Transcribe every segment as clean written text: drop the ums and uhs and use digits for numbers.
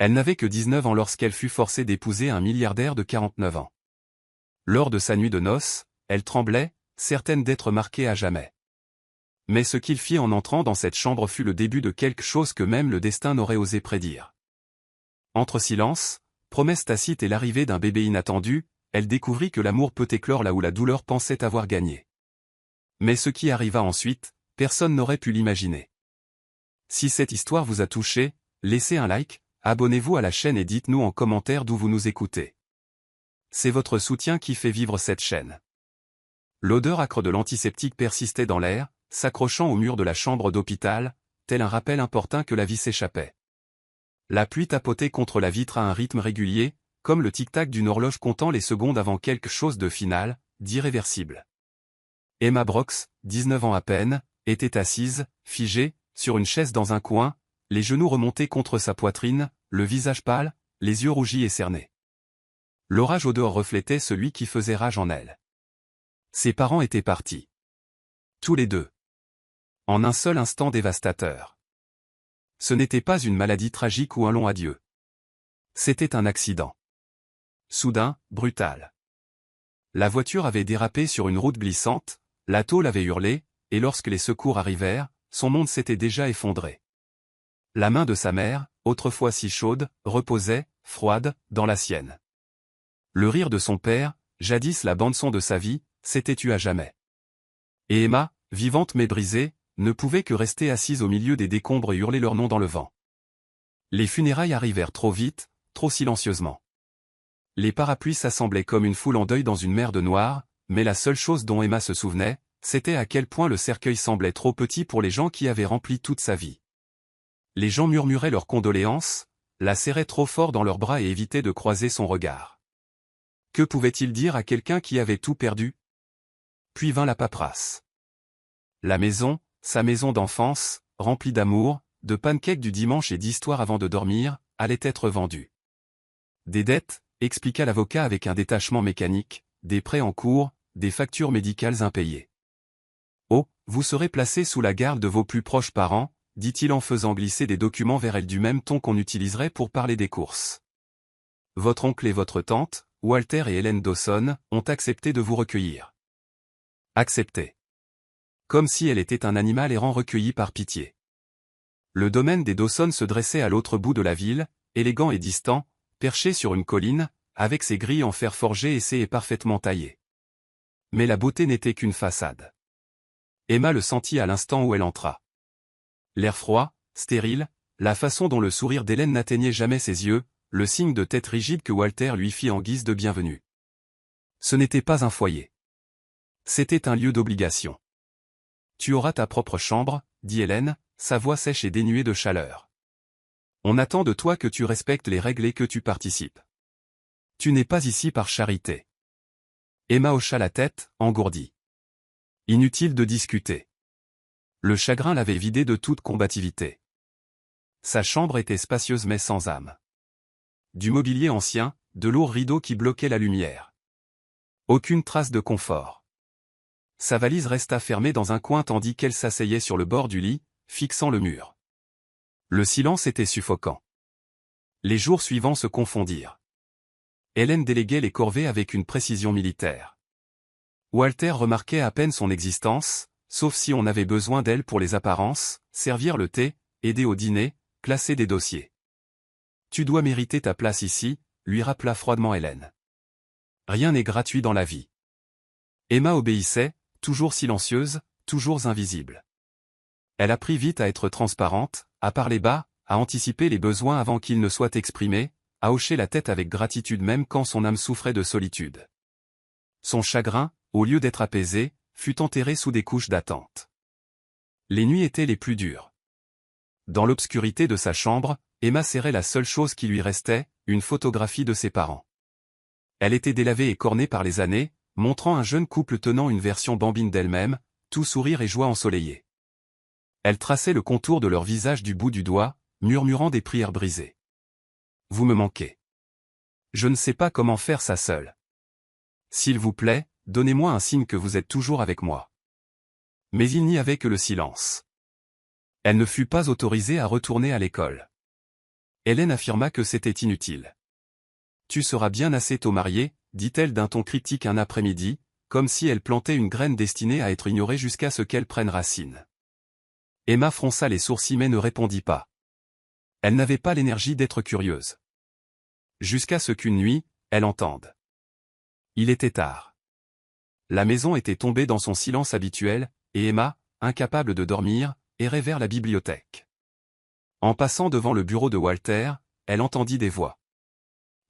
Elle n'avait que 19 ans lorsqu'elle fut forcée d'épouser un milliardaire de 49 ans. Lors de sa nuit de noces, elle tremblait, certaine d'être marquée à jamais. Mais ce qu'il fit en entrant dans cette chambre fut le début de quelque chose que même le destin n'aurait osé prédire. Entre silence, promesse tacite et l'arrivée d'un bébé inattendu, elle découvrit que l'amour peut éclore là où la douleur pensait avoir gagné. Mais ce qui arriva ensuite, personne n'aurait pu l'imaginer. Si cette histoire vous a touché, laissez un like, abonnez-vous à la chaîne et dites-nous en commentaire d'où vous nous écoutez. C'est votre soutien qui fait vivre cette chaîne. L'odeur âcre de l'antiseptique persistait dans l'air, s'accrochant au mur de la chambre d'hôpital, tel un rappel important que la vie s'échappait. La pluie tapotait contre la vitre à un rythme régulier, comme le tic-tac d'une horloge comptant les secondes avant quelque chose de final, d'irréversible. Emma Brox, 19 ans à peine, était assise, figée, sur une chaise dans un coin, les genoux remontés contre sa poitrine, le visage pâle, les yeux rougis et cernés. L'orage au dehors reflétait celui qui faisait rage en elle. Ses parents étaient partis. Tous les deux. En un seul instant dévastateur. Ce n'était pas une maladie tragique ou un long adieu. C'était un accident. Soudain, brutal. La voiture avait dérapé sur une route glissante, la tôle avait hurlé, et lorsque les secours arrivèrent, son monde s'était déjà effondré. La main de sa mère, autrefois si chaude, reposait, froide, dans la sienne. Le rire de son père, jadis la bande-son de sa vie, s'était tu à jamais. Et Emma, vivante mais brisée, ne pouvait que rester assise au milieu des décombres et hurler leur nom dans le vent. Les funérailles arrivèrent trop vite, trop silencieusement. Les parapluies s'assemblaient comme une foule en deuil dans une mer de noir, mais la seule chose dont Emma se souvenait, c'était à quel point le cercueil semblait trop petit pour les gens qui avaient rempli toute sa vie. Les gens murmuraient leurs condoléances, la serraient trop fort dans leurs bras et évitaient de croiser son regard. Que pouvait-il dire à quelqu'un qui avait tout perdu? Puis vint la paperasse. La maison, sa maison d'enfance, remplie d'amour, de pancakes du dimanche et d'histoires avant de dormir, allait être vendue. Des dettes, expliqua l'avocat avec un détachement mécanique, des prêts en cours, des factures médicales impayées. Oh, vous serez placé sous la garde de vos plus proches parents, dit-il en faisant glisser des documents vers elle du même ton qu'on utiliserait pour parler des courses. Votre oncle et votre tante, Walter et Helen Dawson, ont accepté de vous recueillir. Accepté. Comme si elle était un animal errant recueilli par pitié. Le domaine des Dawson se dressait à l'autre bout de la ville, élégant et distant, perché sur une colline, avec ses grilles en fer forgé et ses haies parfaitement taillées. Mais la beauté n'était qu'une façade. Emma le sentit à l'instant où elle entra. L'air froid, stérile, la façon dont le sourire d'Hélène n'atteignait jamais ses yeux, le signe de tête rigide que Walter lui fit en guise de bienvenue. Ce n'était pas un foyer. C'était un lieu d'obligation. Tu auras ta propre chambre, dit Hélène, sa voix sèche et dénuée de chaleur. On attend de toi que tu respectes les règles et que tu participes. Tu n'es pas ici par charité. Emma hocha la tête, engourdie. Inutile de discuter. Le chagrin l'avait vidée de toute combativité. Sa chambre était spacieuse mais sans âme. Du mobilier ancien, de lourds rideaux qui bloquaient la lumière. Aucune trace de confort. Sa valise resta fermée dans un coin tandis qu'elle s'asseyait sur le bord du lit, fixant le mur. Le silence était suffocant. Les jours suivants se confondirent. Hélène déléguait les corvées avec une précision militaire. Walter remarquait à peine son existence, sauf si on avait besoin d'elle pour les apparences, servir le thé, aider au dîner, classer des dossiers. Tu dois mériter ta place ici, lui rappela froidement Hélène. Rien n'est gratuit dans la vie. Emma obéissait, toujours silencieuse, toujours invisible. Elle apprit vite à être transparente, à parler bas, à anticiper les besoins avant qu'ils ne soient exprimés, à hocher la tête avec gratitude même quand son âme souffrait de solitude. Son chagrin, au lieu d'être apaisé, fut enterré sous des couches d'attente. Les nuits étaient les plus dures. Dans l'obscurité de sa chambre, Emma serrait la seule chose qui lui restait, une photographie de ses parents. Elle était délavée et cornée par les années, montrant un jeune couple tenant une version bambine d'elle-même, tout sourire et joie ensoleillée. Elle traçait le contour de leur visage du bout du doigt, murmurant des prières brisées. Vous me manquez. Je ne sais pas comment faire ça seul. S'il vous plaît, donnez-moi un signe que vous êtes toujours avec moi. Mais il n'y avait que le silence. Elle ne fut pas autorisée à retourner à l'école. Hélène affirma que c'était inutile. Tu seras bien assez tôt marié, dit-elle d'un ton critique un après-midi, comme si elle plantait une graine destinée à être ignorée jusqu'à ce qu'elle prenne racine. Emma fronça les sourcils mais ne répondit pas. Elle n'avait pas l'énergie d'être curieuse. Jusqu'à ce qu'une nuit, elle entende. Il était tard. La maison était tombée dans son silence habituel, et Emma, incapable de dormir, errait vers la bibliothèque. En passant devant le bureau de Walter, elle entendit des voix.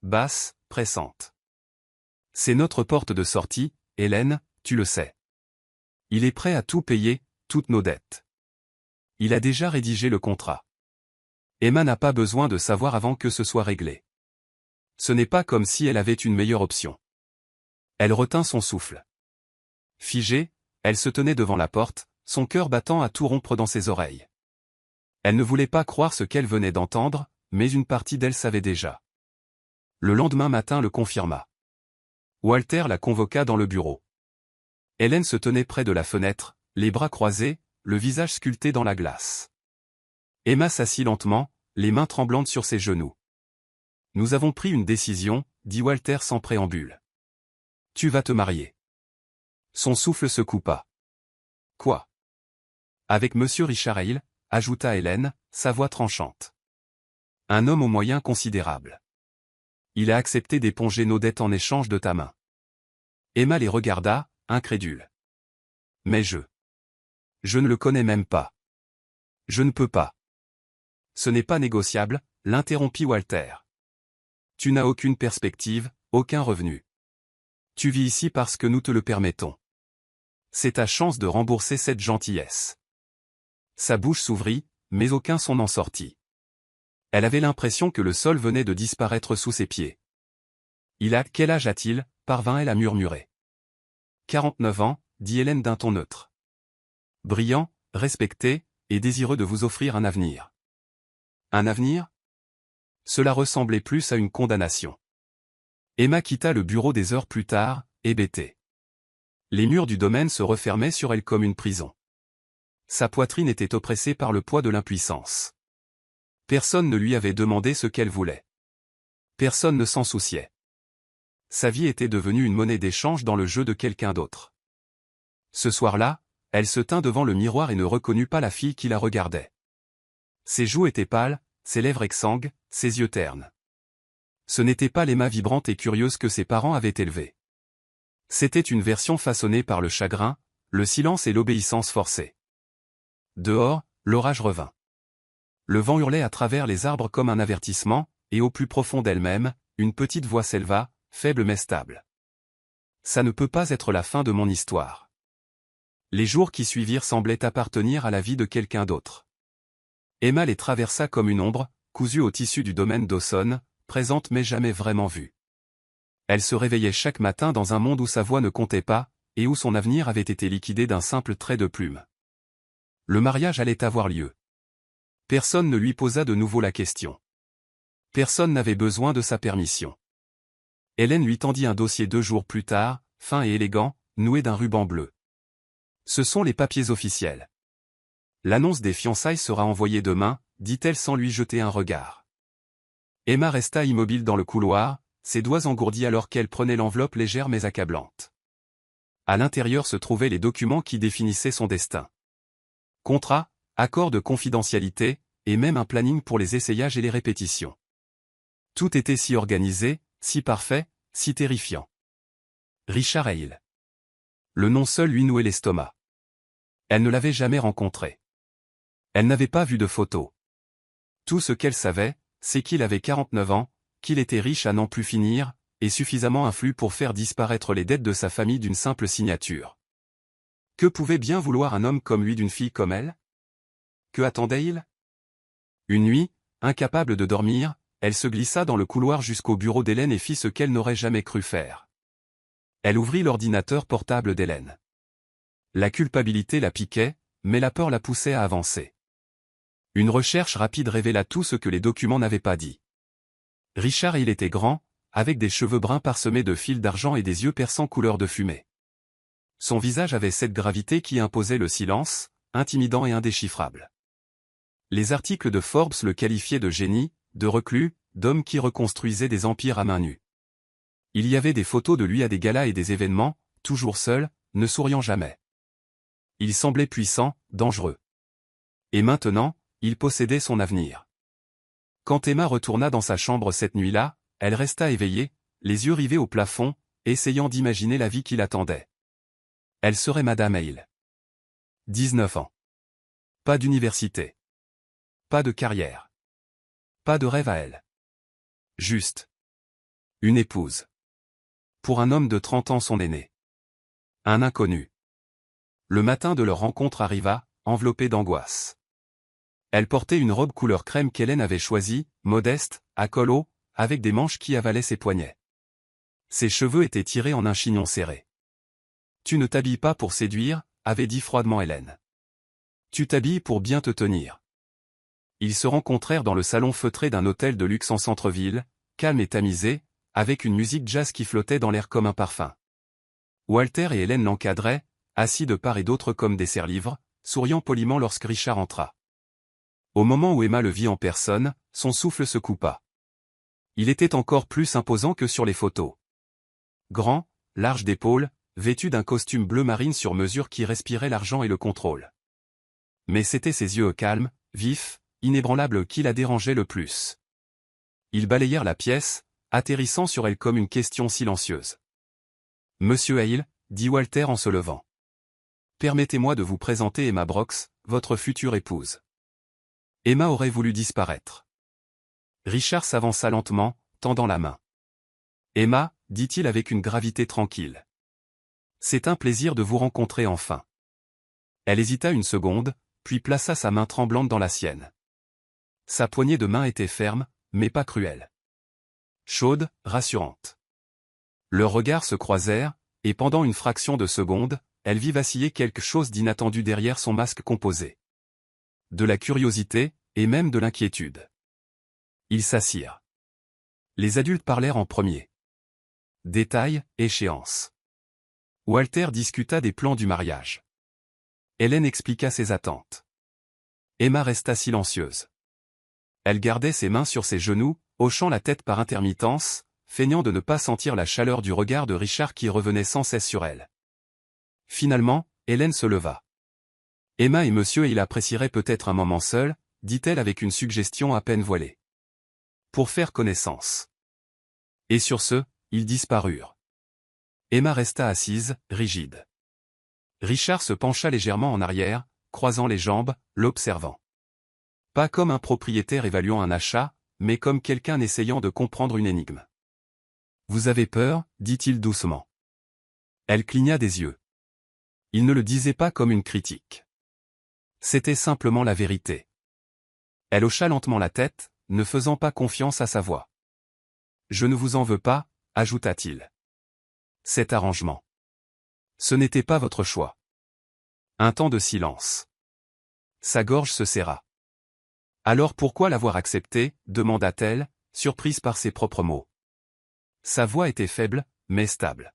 Basses, pressantes. C'est notre porte de sortie, Hélène, tu le sais. Il est prêt à tout payer, toutes nos dettes. Il a déjà rédigé le contrat. Emma n'a pas besoin de savoir avant que ce soit réglé. Ce n'est pas comme si elle avait une meilleure option. Elle retint son souffle. Figée, elle se tenait devant la porte, son cœur battant à tout rompre dans ses oreilles. Elle ne voulait pas croire ce qu'elle venait d'entendre, mais une partie d'elle savait déjà. Le lendemain matin le confirma. Walter la convoqua dans le bureau. Hélène se tenait près de la fenêtre, les bras croisés, le visage sculpté dans la glace. Emma s'assit lentement, les mains tremblantes sur ses genoux. « Nous avons pris une décision, dit Walter sans préambule. Tu vas te marier. » Son souffle se coupa. « Quoi ? » Avec Monsieur Richard Hale, ajouta Hélène, sa voix tranchante. Un homme aux moyens considérables. Il a accepté d'éponger nos dettes en échange de ta main. Emma les regarda, incrédule. Mais je ne le connais même pas. Je ne peux pas. Ce n'est pas négociable, l'interrompit Walter. Tu n'as aucune perspective, aucun revenu. Tu vis ici parce que nous te le permettons. C'est ta chance de rembourser cette gentillesse. Sa bouche s'ouvrit, mais aucun son n'en sortit. Elle avait l'impression que le sol venait de disparaître sous ses pieds. Quel âge a-t-il, parvint-elle à murmurer. 49 ans, dit Hélène d'un ton neutre. Brillant, respecté, et désireux de vous offrir un avenir. Un avenir ? Cela ressemblait plus à une condamnation. Emma quitta le bureau des heures plus tard, hébétée. Les murs du domaine se refermaient sur elle comme une prison. Sa poitrine était oppressée par le poids de l'impuissance. Personne ne lui avait demandé ce qu'elle voulait. Personne ne s'en souciait. Sa vie était devenue une monnaie d'échange dans le jeu de quelqu'un d'autre. Ce soir-là, elle se tint devant le miroir et ne reconnut pas la fille qui la regardait. Ses joues étaient pâles, ses lèvres exsangues, ses yeux ternes. Ce n'était pas l'Emma vibrante et curieuse que ses parents avaient élevée. C'était une version façonnée par le chagrin, le silence et l'obéissance forcée. Dehors, l'orage revint. Le vent hurlait à travers les arbres comme un avertissement, et au plus profond d'elle-même, une petite voix s'éleva, faible mais stable. Ça ne peut pas être la fin de mon histoire. Les jours qui suivirent semblaient appartenir à la vie de quelqu'un d'autre. Emma les traversa comme une ombre, cousue au tissu du domaine Dawson, présente mais jamais vraiment vue. Elle se réveillait chaque matin dans un monde où sa voix ne comptait pas, et où son avenir avait été liquidé d'un simple trait de plume. Le mariage allait avoir lieu. Personne ne lui posa de nouveau la question. Personne n'avait besoin de sa permission. Hélène lui tendit un dossier 2 jours plus tard, fin et élégant, noué d'un ruban bleu. Ce sont les papiers officiels. L'annonce des fiançailles sera envoyée demain, dit-elle sans lui jeter un regard. Emma resta immobile dans le couloir, ses doigts engourdis alors qu'elle prenait l'enveloppe légère mais accablante. À l'intérieur se trouvaient les documents qui définissaient son destin. Contrat, accord de confidentialité, et même un planning pour les essayages et les répétitions. Tout était si organisé, si parfait, si terrifiant. Richard Hale. Le nom seul lui nouait l'estomac. Elle ne l'avait jamais rencontré. Elle n'avait pas vu de photo. Tout ce qu'elle savait, c'est qu'il avait 49 ans, qu'il était riche à n'en plus finir, et suffisamment influent pour faire disparaître les dettes de sa famille d'une simple signature. Que pouvait bien vouloir un homme comme lui d'une fille comme elle ? Que attendait-il ? Une nuit, incapable de dormir, elle se glissa dans le couloir jusqu'au bureau d'Hélène et fit ce qu'elle n'aurait jamais cru faire. Elle ouvrit l'ordinateur portable d'Hélène. La culpabilité la piquait, mais la peur la poussait à avancer. Une recherche rapide révéla tout ce que les documents n'avaient pas dit. Richard il était grand, avec des cheveux bruns parsemés de fils d'argent et des yeux perçants couleur de fumée. Son visage avait cette gravité qui imposait le silence, intimidant et indéchiffrable. Les articles de Forbes le qualifiaient de génie, de reclus, d'hommes qui reconstruisaient des empires à main nue. Il y avait des photos de lui à des galas et des événements, toujours seul, ne souriant jamais. Il semblait puissant, dangereux. Et maintenant, il possédait son avenir. Quand Emma retourna dans sa chambre cette nuit-là, elle resta éveillée, les yeux rivés au plafond, essayant d'imaginer la vie qui l'attendait. Elle serait Madame Hale. 19 ans. Pas d'université. Pas de carrière. Pas de rêve à elle. Juste. Une épouse. Pour un homme de 30 ans son aîné. Un inconnu. Le matin de leur rencontre arriva, enveloppée d'angoisse. Elle portait une robe couleur crème qu'Hélène avait choisie, modeste, à col haut, avec des manches qui avalaient ses poignets. Ses cheveux étaient tirés en un chignon serré. « Tu ne t'habilles pas pour séduire », avait dit froidement Hélène. « Tu t'habilles pour bien te tenir. » Ils se rencontrèrent dans le salon feutré d'un hôtel de luxe en centre-ville, calme et tamisé, avec une musique jazz qui flottait dans l'air comme un parfum. Walter et Hélène l'encadraient, assis de part et d'autre comme des serre-livres, souriant poliment lorsque Richard entra. Au moment où Emma le vit en personne, son souffle se coupa. Il était encore plus imposant que sur les photos. Grand, large d'épaules, vêtu d'un costume bleu marine sur mesure qui respirait l'argent et le contrôle. Mais c'étaient ses yeux calmes, vifs, inébranlables qui la dérangeaient le plus. Ils balayèrent la pièce, atterrissant sur elle comme une question silencieuse. « Monsieur Hale, » dit Walter en se levant. « Permettez-moi de vous présenter Emma Brox, votre future épouse. » Emma aurait voulu disparaître. Richard s'avança lentement, tendant la main. « Emma, » dit-il avec une gravité tranquille. « C'est un plaisir de vous rencontrer enfin. » Elle hésita une seconde, puis plaça sa main tremblante dans la sienne. Sa poignée de main était ferme, mais pas cruelle. Chaude, rassurante. Leurs regards se croisèrent, et pendant une fraction de seconde, elle vit vaciller quelque chose d'inattendu derrière son masque composé. De la curiosité, et même de l'inquiétude. Ils s'assirent. Les adultes parlèrent en premier. Détails, échéances. Walter discuta des plans du mariage. Hélène expliqua ses attentes. Emma resta silencieuse. Elle gardait ses mains sur ses genoux, hochant la tête par intermittence, feignant de ne pas sentir la chaleur du regard de Richard qui revenait sans cesse sur elle. Finalement, Hélène se leva. Emma et monsieur Hale apprécieraient peut-être un moment seul, dit-elle avec une suggestion à peine voilée. Pour faire connaissance. Et sur ce, ils disparurent. Emma resta assise, rigide. Richard se pencha légèrement en arrière, croisant les jambes, l'observant. Pas comme un propriétaire évaluant un achat, mais comme quelqu'un essayant de comprendre une énigme. « Vous avez peur » dit-il doucement. Elle cligna des yeux. Il ne le disait pas comme une critique. C'était simplement la vérité. Elle hocha lentement la tête, ne faisant pas confiance à sa voix. « Je ne vous en veux pas » ajouta-t-il. « Cet arrangement. Ce n'était pas votre choix. » Un temps de silence. Sa gorge se serra. « Alors pourquoi l'avoir accepté » demanda-t-elle, surprise par ses propres mots. Sa voix était faible, mais stable.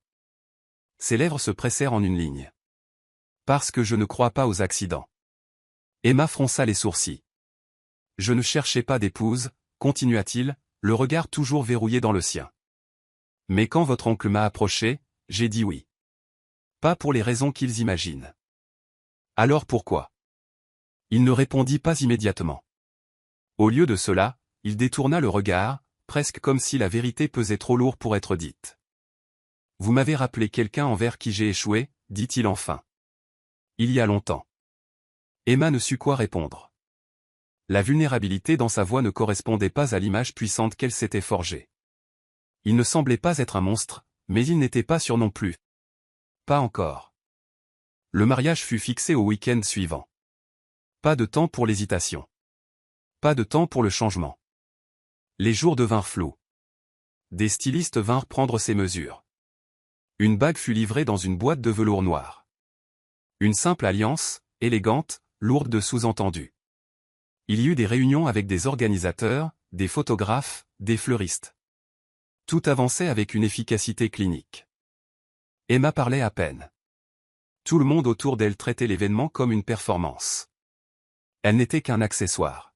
Ses lèvres se pressèrent en une ligne. « Parce que je ne crois pas aux accidents. » Emma fronça les sourcils. « Je ne cherchais pas d'épouse » continua-t-il, le regard toujours verrouillé dans le sien. « Mais quand votre oncle m'a approché, j'ai dit oui. Pas pour les raisons qu'ils imaginent. » Alors pourquoi ? Il ne répondit pas immédiatement. Au lieu de cela, il détourna le regard, presque comme si la vérité pesait trop lourd pour être dite. « Vous m'avez rappelé quelqu'un envers qui j'ai échoué » dit-il enfin. « Il y a longtemps. » Emma ne sut quoi répondre. La vulnérabilité dans sa voix ne correspondait pas à l'image puissante qu'elle s'était forgée. Il ne semblait pas être un monstre, mais il n'était pas sûr non plus. Pas encore. Le mariage fut fixé au week-end suivant. Pas de temps pour l'hésitation. Pas de temps pour le changement. Les jours devinrent flous. Des stylistes vinrent prendre ses mesures. Une bague fut livrée dans une boîte de velours noir. Une simple alliance, élégante, lourde de sous-entendus. Il y eut des réunions avec des organisateurs, des photographes, des fleuristes. Tout avançait avec une efficacité clinique. Emma parlait à peine. Tout le monde autour d'elle traitait l'événement comme une performance. Elle n'était qu'un accessoire.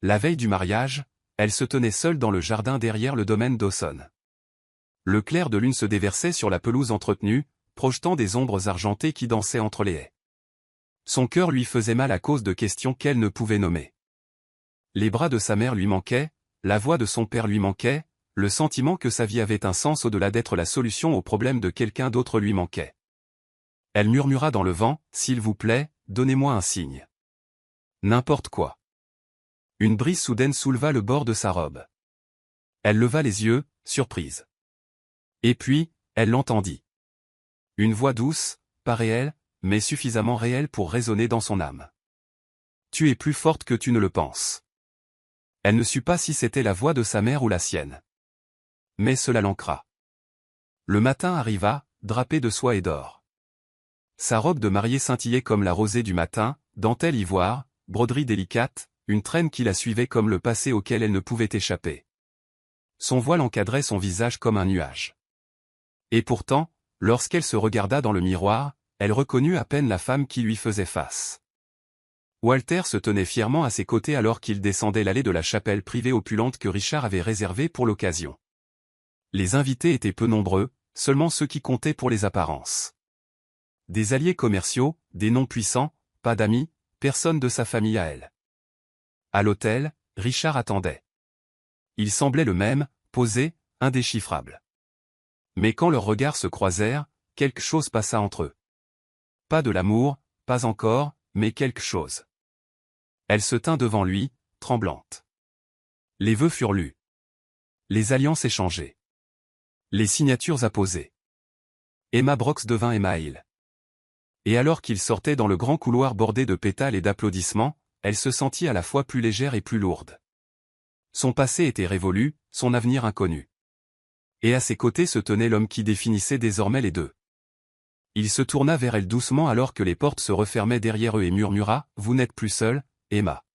La veille du mariage, elle se tenait seule dans le jardin derrière le domaine Dawson. Le clair de lune se déversait sur la pelouse entretenue, projetant des ombres argentées qui dansaient entre les haies. Son cœur lui faisait mal à cause de questions qu'elle ne pouvait nommer. Les bras de sa mère lui manquaient, la voix de son père lui manquait, le sentiment que sa vie avait un sens au-delà d'être la solution aux problèmes de quelqu'un d'autre lui manquait. Elle murmura dans le vent, « S'il vous plaît, donnez-moi un signe. » N'importe quoi. Une brise soudaine souleva le bord de sa robe. Elle leva les yeux, surprise. Et puis, elle l'entendit. Une voix douce, pas réelle, mais suffisamment réelle pour résonner dans son âme. « Tu es plus forte que tu ne le penses. » Elle ne sut pas si c'était la voix de sa mère ou la sienne. Mais cela l'ancra. Le matin arriva, drapé de soie et d'or. Sa robe de mariée scintillait comme la rosée du matin, dentelle ivoire, broderie délicate, une traîne qui la suivait comme le passé auquel elle ne pouvait échapper. Son voile encadrait son visage comme un nuage. Et pourtant, lorsqu'elle se regarda dans le miroir, elle reconnut à peine la femme qui lui faisait face. Walter se tenait fièrement à ses côtés alors qu'il descendait l'allée de la chapelle privée opulente que Richard avait réservée pour l'occasion. Les invités étaient peu nombreux, seulement ceux qui comptaient pour les apparences. Des alliés commerciaux, des noms puissants, pas d'amis, personne de sa famille à elle. À l'hôtel, Richard attendait. Il semblait le même, posé, indéchiffrable. Mais quand leurs regards se croisèrent, quelque chose passa entre eux. Pas de l'amour, pas encore, mais quelque chose. Elle se tint devant lui, tremblante. Les vœux furent lus. Les alliances échangées. Les signatures apposées. Emma Brox devint Emma Hill. Et alors qu'il sortait dans le grand couloir bordé de pétales et d'applaudissements, elle se sentit à la fois plus légère et plus lourde. Son passé était révolu, son avenir inconnu. Et à ses côtés se tenait l'homme qui définissait désormais les deux. Il se tourna vers elle doucement alors que les portes se refermaient derrière eux et murmura, « Vous n'êtes plus seule, Emma. »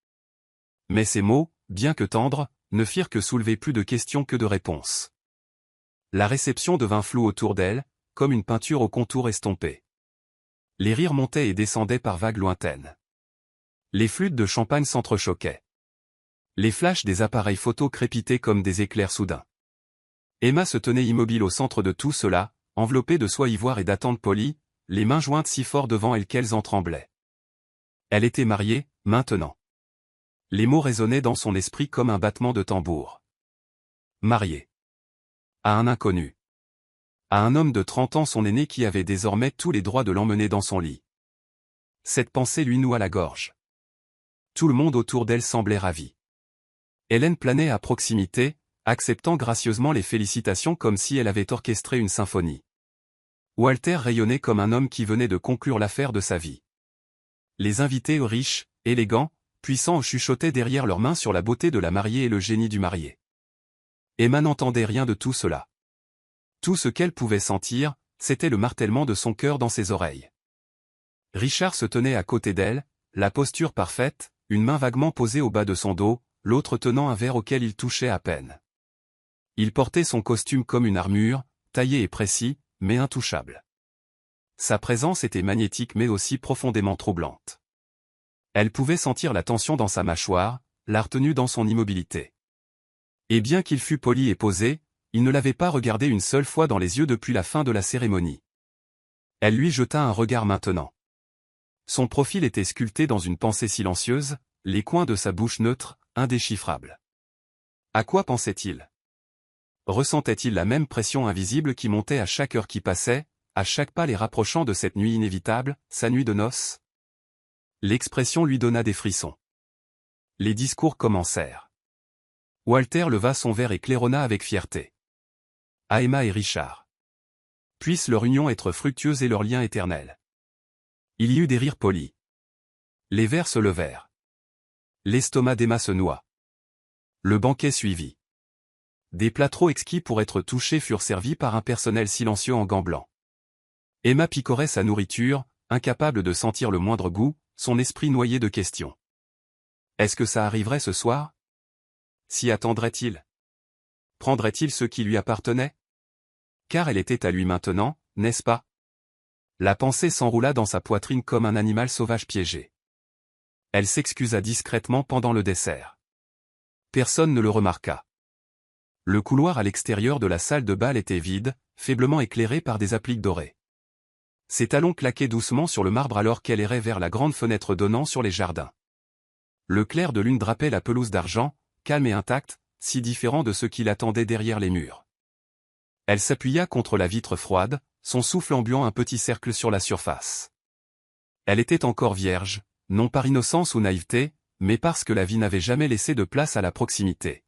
Mais ces mots, bien que tendres, ne firent que soulever plus de questions que de réponses. La réception devint floue autour d'elle, comme une peinture au contour estompé. Les rires montaient et descendaient par vagues lointaines. Les flûtes de champagne s'entrechoquaient. Les flashs des appareils photo crépitaient comme des éclairs soudains. Emma se tenait immobile au centre de tout cela, enveloppée de soie ivoire et d'attente polie, les mains jointes si fort devant elle qu'elles en tremblaient. Elle était mariée, maintenant. Les mots résonnaient dans son esprit comme un battement de tambour. Mariée. À un inconnu. À un homme de 30 ans son aîné qui avait désormais tous les droits de l'emmener dans son lit. Cette pensée lui noua la gorge. Tout le monde autour d'elle semblait ravi. Hélène planait à proximité, acceptant gracieusement les félicitations comme si elle avait orchestré une symphonie. Walter rayonnait comme un homme qui venait de conclure l'affaire de sa vie. Les invités riches, élégants, puissants chuchotaient derrière leurs mains sur la beauté de la mariée et le génie du marié. Emma n'entendait rien de tout cela. Tout ce qu'elle pouvait sentir, c'était le martèlement de son cœur dans ses oreilles. Richard se tenait à côté d'elle, la posture parfaite, une main vaguement posée au bas de son dos, l'autre tenant un verre auquel il touchait à peine. Il portait son costume comme une armure, taillé et précis, mais intouchable. Sa présence était magnétique mais aussi profondément troublante. Elle pouvait sentir la tension dans sa mâchoire, la retenue dans son immobilité. Et bien qu'il fût poli et posé, il ne l'avait pas regardée une seule fois dans les yeux depuis la fin de la cérémonie. Elle lui jeta un regard maintenant. Son profil était sculpté dans une pensée silencieuse, les coins de sa bouche neutre, indéchiffrables. À quoi pensait-il? Ressentait-il la même pression invisible qui montait à chaque heure qui passait, à chaque pas les rapprochant de cette nuit inévitable, sa nuit de noces? L'expression lui donna des frissons. Les discours commencèrent. Walter leva son verre et claironna avec fierté. À Emma et Richard. Puisse leur union être fructueuse et leur lien éternel. Il y eut des rires polis. Les verres se levèrent. L'estomac d'Emma se noua. Le banquet suivit. Des plats trop exquis pour être touchés furent servis par un personnel silencieux en gants blancs. Emma picorait sa nourriture, incapable de sentir le moindre goût, son esprit noyé de questions. Est-ce que ça arriverait ce soir? S'y attendrait-il? Prendrait-il ce qui lui appartenait? Car elle était à lui maintenant, n'est-ce pas? La pensée s'enroula dans sa poitrine comme un animal sauvage piégé. Elle s'excusa discrètement pendant le dessert. Personne ne le remarqua. Le couloir à l'extérieur de la salle de bal était vide, faiblement éclairé par des appliques dorées. Ses talons claquaient doucement sur le marbre alors qu'elle errait vers la grande fenêtre donnant sur les jardins. Le clair de lune drapait la pelouse d'argent, calme et intacte, si différent de ce qui l'attendait derrière les murs. Elle s'appuya contre la vitre froide, son souffle embuant un petit cercle sur la surface. Elle était encore vierge, non par innocence ou naïveté, mais parce que la vie n'avait jamais laissé de place à la proximité.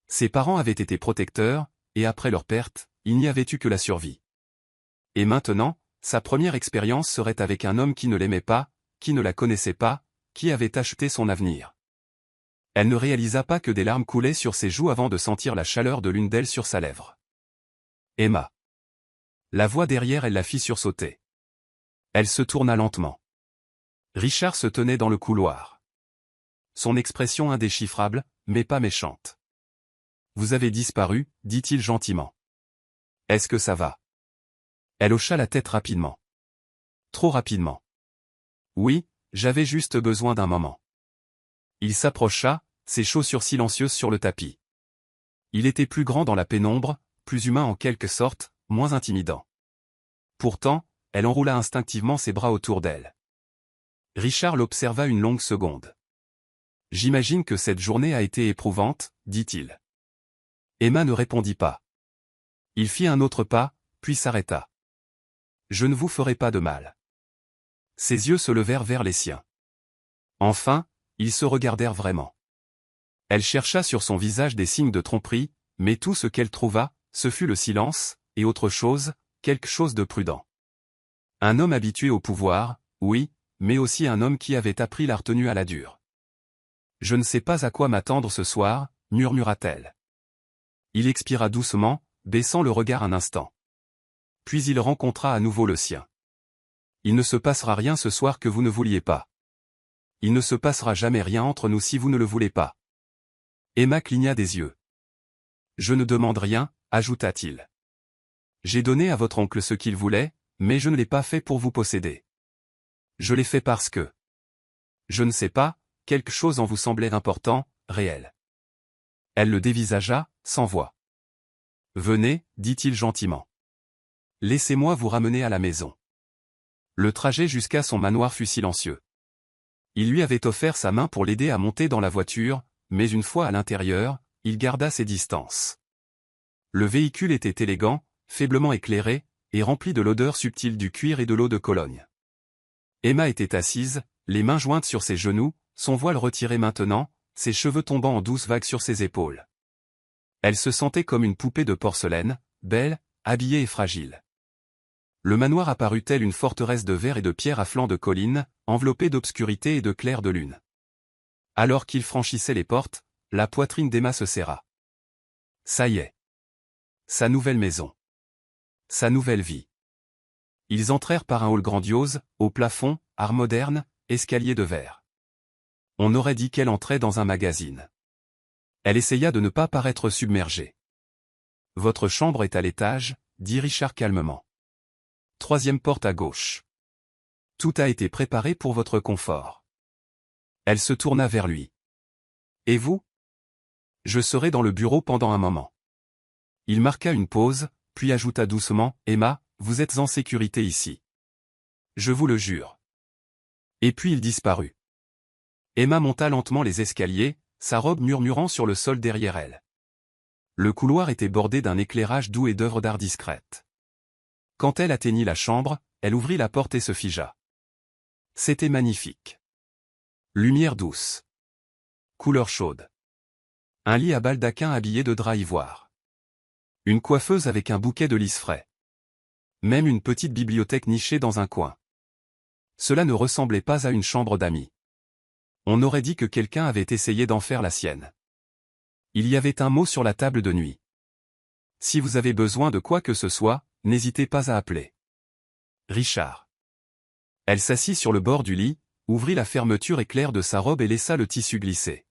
Ses parents avaient été protecteurs, et après leur perte, il n'y avait eu que la survie. Et maintenant, sa première expérience serait avec un homme qui ne l'aimait pas, qui ne la connaissait pas, qui avait acheté son avenir. Elle ne réalisa pas que des larmes coulaient sur ses joues avant de sentir la chaleur de l'une d'elles sur sa lèvre. Emma. La voix derrière elle la fit sursauter. Elle se tourna lentement. Richard se tenait dans le couloir. Son expression indéchiffrable, mais pas méchante. « Vous avez disparu, dit-il gentiment. Est-ce que ça va ? Elle hocha la tête rapidement. Trop rapidement. Oui, j'avais juste besoin d'un moment. Il s'approcha, ses chaussures silencieuses sur le tapis. Il était plus grand dans la pénombre, plus humain en quelque sorte, moins intimidant. Pourtant, elle enroula instinctivement ses bras autour d'elle. Richard l'observa une longue seconde. « J'imagine que cette journée a été éprouvante, dit-il. » Emma ne répondit pas. Il fit un autre pas, puis s'arrêta. « Je ne vous ferai pas de mal. » Ses yeux se levèrent vers les siens. Enfin, ils se regardèrent vraiment. Elle chercha sur son visage des signes de tromperie, mais tout ce qu'elle trouva, ce fut le silence, et autre chose, quelque chose de prudent. Un homme habitué au pouvoir, oui, mais aussi un homme qui avait appris la retenue à la dure. « Je ne sais pas à quoi m'attendre ce soir, murmura-t-elle. Il expira doucement, baissant le regard un instant. Puis il rencontra à nouveau le sien. « Il ne se passera rien ce soir que vous ne vouliez pas. Il ne se passera jamais rien entre nous si vous ne le voulez pas. » Emma cligna des yeux. « Je ne demande rien, ajouta-t-il. J'ai donné à votre oncle ce qu'il voulait, mais je ne l'ai pas fait pour vous posséder. Je l'ai fait parce que... Je ne sais pas, quelque chose en vous semblait important, réel. » Elle le dévisagea, sans voix. « Venez, dit-il gentiment. Laissez-moi vous ramener à la maison. » Le trajet jusqu'à son manoir fut silencieux. Il lui avait offert sa main pour l'aider à monter dans la voiture, mais une fois à l'intérieur, il garda ses distances. Le véhicule était élégant, faiblement éclairé, et rempli de l'odeur subtile du cuir et de l'eau de Cologne. Emma était assise, les mains jointes sur ses genoux, son voile retiré maintenant, ses cheveux tombant en douces vagues sur ses épaules. Elle se sentait comme une poupée de porcelaine, belle, habillée et fragile. Le manoir apparut tel une forteresse de verre et de pierre à flanc de colline, enveloppée d'obscurité et de clair de lune. Alors qu'il franchissait les portes, la poitrine d'Emma se serra. Ça y est. Sa nouvelle maison. Sa nouvelle vie. Ils entrèrent par un hall grandiose, au plafond, art moderne, escalier de verre. On aurait dit qu'elle entrait dans un magazine. Elle essaya de ne pas paraître submergée. « Votre chambre est à l'étage, » dit Richard calmement. « Troisième porte à gauche. Tout a été préparé pour votre confort. » Elle se tourna vers lui. « Et vous ? » Je serai dans le bureau pendant un moment. Il marqua une pause, puis ajouta doucement, « Emma, vous êtes en sécurité ici. Je vous le jure. » Et puis il disparut. Emma monta lentement les escaliers, sa robe murmurant sur le sol derrière elle. Le couloir était bordé d'un éclairage doux et d'œuvres d'art discrètes. Quand elle atteignit la chambre, elle ouvrit la porte et se figea. C'était magnifique. Lumière douce. Couleur chaude. Un lit à baldaquin habillé de drap ivoire. Une coiffeuse avec un bouquet de lys frais. Même une petite bibliothèque nichée dans un coin. Cela ne ressemblait pas à une chambre d'amis. On aurait dit que quelqu'un avait essayé d'en faire la sienne. Il y avait un mot sur la table de nuit. Si vous avez besoin de quoi que ce soit, n'hésitez pas à appeler. Richard. Elle s'assit sur le bord du lit, ouvrit la fermeture éclair de sa robe et laissa le tissu glisser.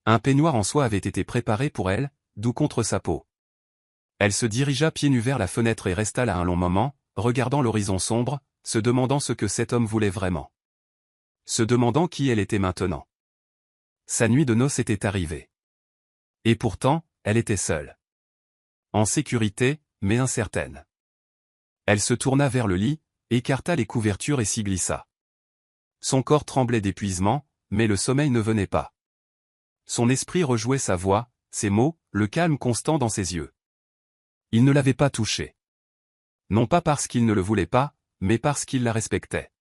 Un peignoir en soie avait été préparé pour elle, doux contre sa peau. Elle se dirigea pieds nus vers la fenêtre et resta là un long moment, regardant l'horizon sombre, se demandant ce que cet homme voulait vraiment. Se demandant qui elle était maintenant. Sa nuit de noces était arrivée. Et pourtant, elle était seule. En sécurité, mais incertaine. Elle se tourna vers le lit, écarta les couvertures et s'y glissa. Son corps tremblait d'épuisement, mais le sommeil ne venait pas. Son esprit rejouait sa voix, ses mots, le calme constant dans ses yeux. Il ne l'avait pas touchée. Non pas parce qu'il ne le voulait pas, mais parce qu'il la respectait.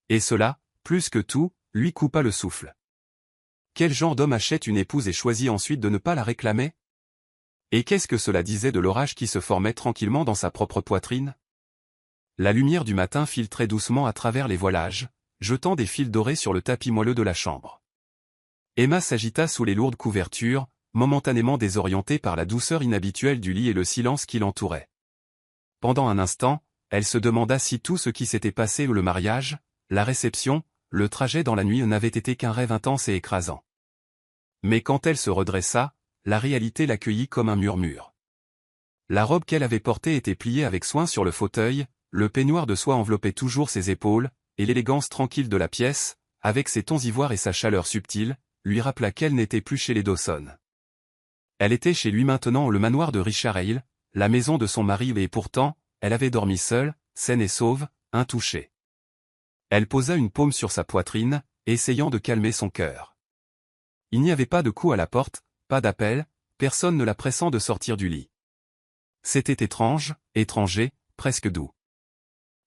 Et cela, plus que tout, lui coupa le souffle. Quel genre d'homme achète une épouse et choisit ensuite de ne pas la réclamer? Et qu'est-ce que cela disait de l'orage qui se formait tranquillement dans sa propre poitrine? La lumière du matin filtrait doucement à travers les voilages, jetant des fils dorés sur le tapis moelleux de la chambre. Emma s'agita sous les lourdes couvertures, momentanément désorientée par la douceur inhabituelle du lit et le silence qui l'entourait. Pendant un instant, elle se demanda si tout ce qui s'était passé ou le mariage, la réception, le trajet dans la nuit n'avait été qu'un rêve intense et écrasant. Mais quand elle se redressa, la réalité l'accueillit comme un murmure. La robe qu'elle avait portée était pliée avec soin sur le fauteuil, le peignoir de soie enveloppait toujours ses épaules, et l'élégance tranquille de la pièce, avec ses tons ivoires et sa chaleur subtile, lui rappela qu'elle n'était plus chez les Dawson. Elle était chez lui maintenant le manoir de Richard Hale, la maison de son mari et pourtant, elle avait dormi seule, saine et sauve, intouchée. Elle posa une paume sur sa poitrine, essayant de calmer son cœur. Il n'y avait pas de coup à la porte, pas d'appel, personne ne la pressant de sortir du lit. C'était étrange, étranger, presque doux.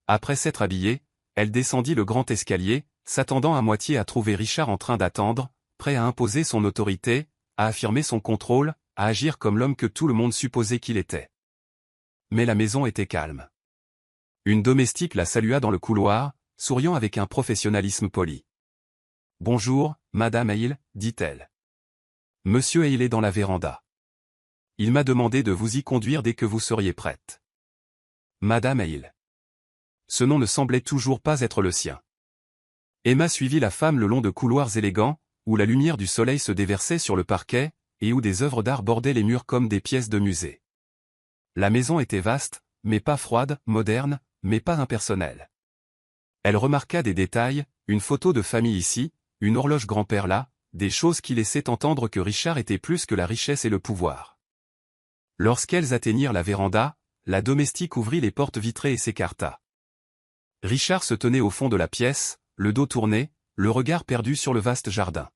Après s'être habillée, elle descendit le grand escalier, s'attendant à moitié à trouver Richard en train d'attendre, prêt à imposer son autorité, à affirmer son contrôle, à agir comme l'homme que tout le monde supposait qu'il était. Mais la maison était calme. Une domestique la salua dans le couloir, souriant avec un professionnalisme poli. « Bonjour, Madame Hale, dit-elle. Monsieur Hale est dans la véranda. Il m'a demandé de vous y conduire dès que vous seriez prête. » Madame Hale. Ce nom ne semblait toujours pas être le sien. Emma suivit la femme le long de couloirs élégants, où la lumière du soleil se déversait sur le parquet, et où des œuvres d'art bordaient les murs comme des pièces de musée. La maison était vaste, mais pas froide, moderne, mais pas impersonnelle. Elle remarqua des détails, une photo de famille ici, une horloge grand-père là, des choses qui laissaient entendre que Richard était plus que la richesse et le pouvoir. Lorsqu'elles atteignirent la véranda, la domestique ouvrit les portes vitrées et s'écarta. Richard se tenait au fond de la pièce, le dos tourné, le regard perdu sur le vaste jardin.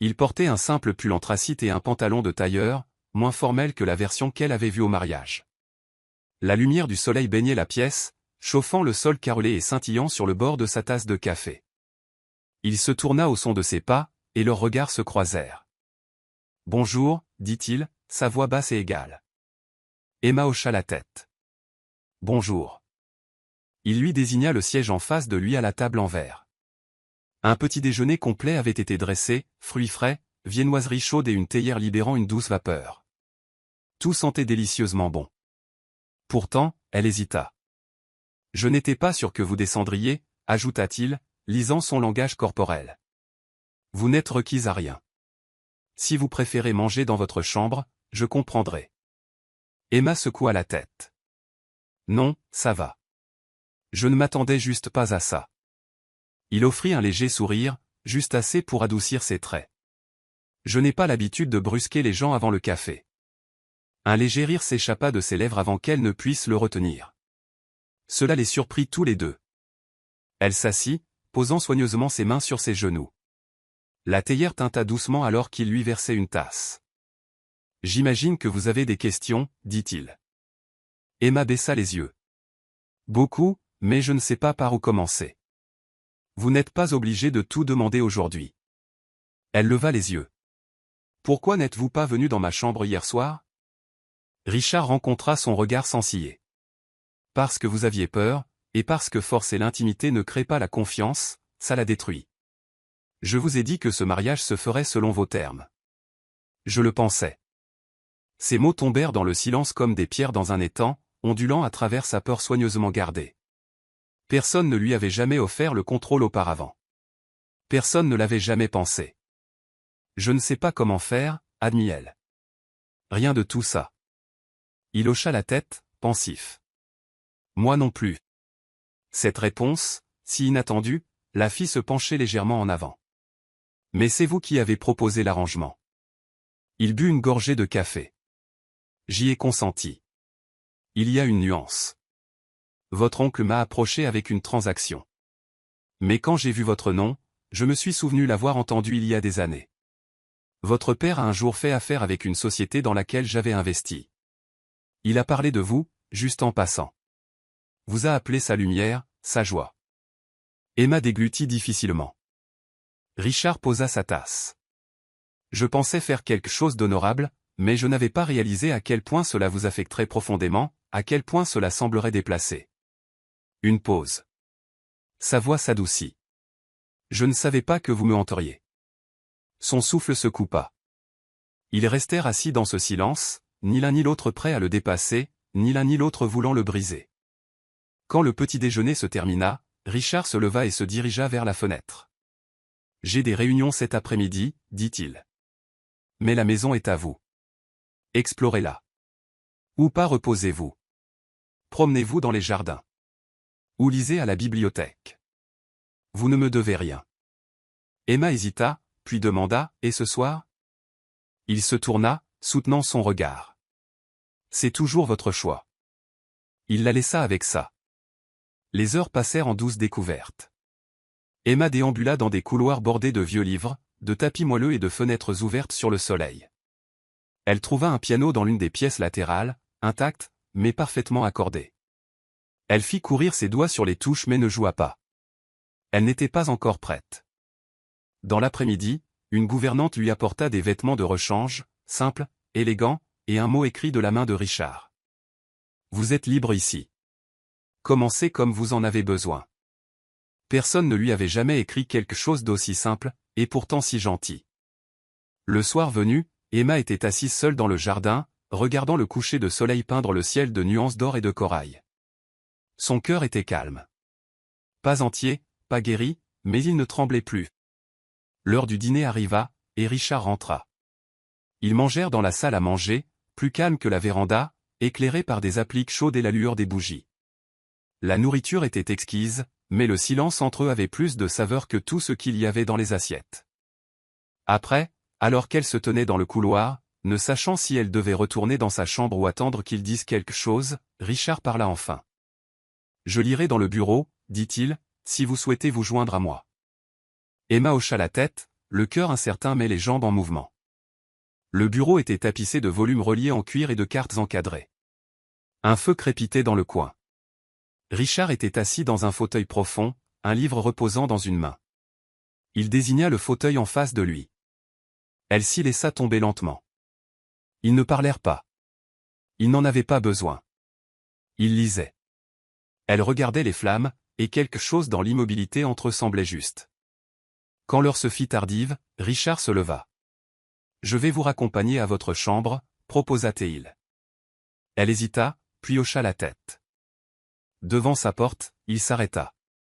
Il portait un simple pull anthracite et un pantalon de tailleur, moins formel que la version qu'elle avait vue au mariage. La lumière du soleil baignait la pièce, chauffant le sol carrelé et scintillant sur le bord de sa tasse de café. Il se tourna au son de ses pas, et leurs regards se croisèrent. « Bonjour, dit-il, sa voix basse et égale. Emma hocha la tête. « Bonjour. » Il lui désigna le siège en face de lui à la table en verre. Un petit déjeuner complet avait été dressé, fruits frais, viennoiseries chaudes et une théière libérant une douce vapeur. Tout sentait délicieusement bon. Pourtant, elle hésita. « Je n'étais pas sûr que vous descendriez, ajouta-t-il, lisant son langage corporel. Vous n'êtes requise à rien. Si vous préférez manger dans votre chambre, je comprendrai. Emma secoua la tête. Non, ça va. Je ne m'attendais juste pas à ça. Il offrit un léger sourire, juste assez pour adoucir ses traits. Je n'ai pas l'habitude de brusquer les gens avant le café. Un léger rire s'échappa de ses lèvres avant qu'elle ne puisse le retenir. Cela les surprit tous les deux. Elle s'assit, posant soigneusement ses mains sur ses genoux. La théière tinta doucement alors qu'il lui versait une tasse. « J'imagine que vous avez des questions, dit-il. Emma baissa les yeux. « Beaucoup, mais je ne sais pas par où commencer. Vous n'êtes pas obligé de tout demander aujourd'hui. » Elle leva les yeux. « Pourquoi n'êtes-vous pas venu dans ma chambre hier soir ?» Richard rencontra son regard sans ciller. « Parce que vous aviez peur, et parce que forcer l'intimité ne crée pas la confiance, ça la détruit. Je vous ai dit que ce mariage se ferait selon vos termes. Je le pensais. » Ces mots tombèrent dans le silence comme des pierres dans un étang, ondulant à travers sa peur soigneusement gardée. Personne ne lui avait jamais offert le contrôle auparavant. Personne ne l'avait jamais pensé. « Je ne sais pas comment faire, » admit-elle. Rien de tout ça. Il hocha la tête, pensif. Moi non plus. Cette réponse, si inattendue, la fit se pencher légèrement en avant. Mais c'est vous qui avez proposé l'arrangement. Il but une gorgée de café. J'y ai consenti. Il y a une nuance. Votre oncle m'a approché avec une transaction. Mais quand j'ai vu votre nom, je me suis souvenu l'avoir entendu il y a des années. Votre père a un jour fait affaire avec une société dans laquelle j'avais investi. Il a parlé de vous, juste en passant. Vous a appelé sa lumière, sa joie. Emma déglutit difficilement. Richard posa sa tasse. Je pensais faire quelque chose d'honorable, mais je n'avais pas réalisé à quel point cela vous affecterait profondément, à quel point cela semblerait déplacé. Une pause. Sa voix s'adoucit. Je ne savais pas que vous me hanteriez. Son souffle se coupa. Ils restèrent assis dans ce silence, ni l'un ni l'autre prêt à le dépasser, ni l'un ni l'autre voulant le briser. Quand le petit déjeuner se termina, Richard se leva et se dirigea vers la fenêtre. « J'ai des réunions cet après-midi, dit-il. Mais la maison est à vous. Explorez-la. Ou pas reposez-vous. Promenez-vous dans les jardins. Ou lisez à la bibliothèque. Vous ne me devez rien. » Emma hésita, puis demanda, « Et ce soir ?» Il se tourna, soutenant son regard. « C'est toujours votre choix. » Il la laissa avec ça. Les heures passèrent en douce découverte. Emma déambula dans des couloirs bordés de vieux livres, de tapis moelleux et de fenêtres ouvertes sur le soleil. Elle trouva un piano dans l'une des pièces latérales, intact, mais parfaitement accordé. Elle fit courir ses doigts sur les touches mais ne joua pas. Elle n'était pas encore prête. Dans l'après-midi, une gouvernante lui apporta des vêtements de rechange, simples, élégants, et un mot écrit de la main de Richard. « Vous êtes libre ici. Commencez comme vous en avez besoin. » Personne ne lui avait jamais écrit quelque chose d'aussi simple, et pourtant si gentil. Le soir venu, Emma était assise seule dans le jardin, regardant le coucher de soleil peindre le ciel de nuances d'or et de corail. Son cœur était calme. Pas entier, pas guéri, mais il ne tremblait plus. L'heure du dîner arriva, et Richard rentra. Ils mangèrent dans la salle à manger, plus calme que la véranda, éclairée par des appliques chaudes et la lueur des bougies. La nourriture était exquise, mais le silence entre eux avait plus de saveur que tout ce qu'il y avait dans les assiettes. Après, alors qu'elle se tenait dans le couloir, ne sachant si elle devait retourner dans sa chambre ou attendre qu'il dise quelque chose, Richard parla enfin. « Je lirai dans le bureau, dit-il, si vous souhaitez vous joindre à moi. » Emma hocha la tête, le cœur incertain mais les jambes en mouvement. Le bureau était tapissé de volumes reliés en cuir et de cartes encadrées. Un feu crépitait dans le coin. Richard était assis dans un fauteuil profond, un livre reposant dans une main. Il désigna le fauteuil en face de lui. Elle s'y laissa tomber lentement. Ils ne parlèrent pas. Ils n'en avaient pas besoin. Ils lisaient. Elle regardait les flammes, et quelque chose dans l'immobilité entre eux semblait juste. Quand l'heure se fit tardive, Richard se leva. « Je vais vous raccompagner à votre chambre, » proposa-t-il. Elle hésita, puis hocha la tête. Devant sa porte, il s'arrêta.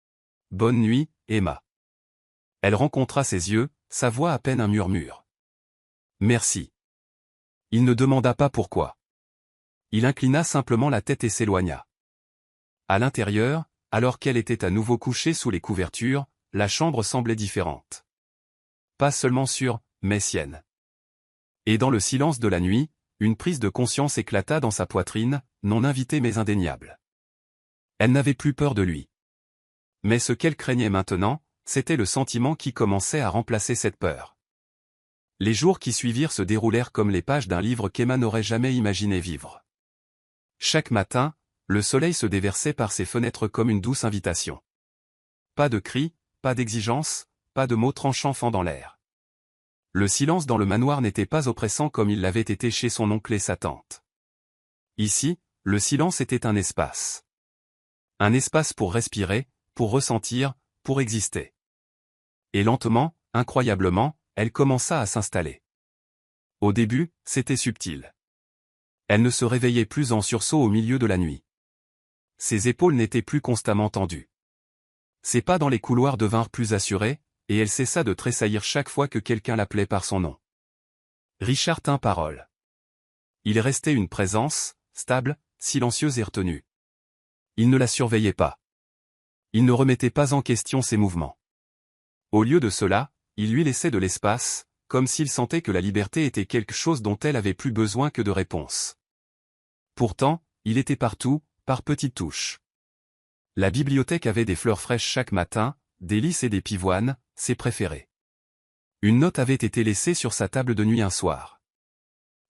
« Bonne nuit, Emma. » Elle rencontra ses yeux, sa voix à peine un murmure. « Merci. » Il ne demanda pas pourquoi. Il inclina simplement la tête et s'éloigna. À l'intérieur, alors qu'elle était à nouveau couchée sous les couvertures, la chambre semblait différente. Pas seulement sûre, mais sienne. Et dans le silence de la nuit, une prise de conscience éclata dans sa poitrine, non invitée mais indéniable. Elle n'avait plus peur de lui. Mais ce qu'elle craignait maintenant, c'était le sentiment qui commençait à remplacer cette peur. Les jours qui suivirent se déroulèrent comme les pages d'un livre qu'Emma n'aurait jamais imaginé vivre. Chaque matin, le soleil se déversait par ses fenêtres comme une douce invitation. Pas de cris, pas d'exigence, pas de mots tranchants fendant l'air. Le silence dans le manoir n'était pas oppressant comme il l'avait été chez son oncle et sa tante. Ici, le silence était un espace. Un espace pour respirer, pour ressentir, pour exister. Et lentement, incroyablement, elle commença à s'installer. Au début, c'était subtil. Elle ne se réveillait plus en sursaut au milieu de la nuit. Ses épaules n'étaient plus constamment tendues. Ses pas dans les couloirs devinrent plus assurés, et elle cessa de tressaillir chaque fois que quelqu'un l'appelait par son nom. Richard tint parole. Il restait une présence, stable, silencieuse et retenue. Il ne la surveillait pas. Il ne remettait pas en question ses mouvements. Au lieu de cela, il lui laissait de l'espace, comme s'il sentait que la liberté était quelque chose dont elle avait plus besoin que de réponses. Pourtant, il était partout, par petites touches. La bibliothèque avait des fleurs fraîches chaque matin, des lys et des pivoines, ses préférés. Une note avait été laissée sur sa table de nuit un soir.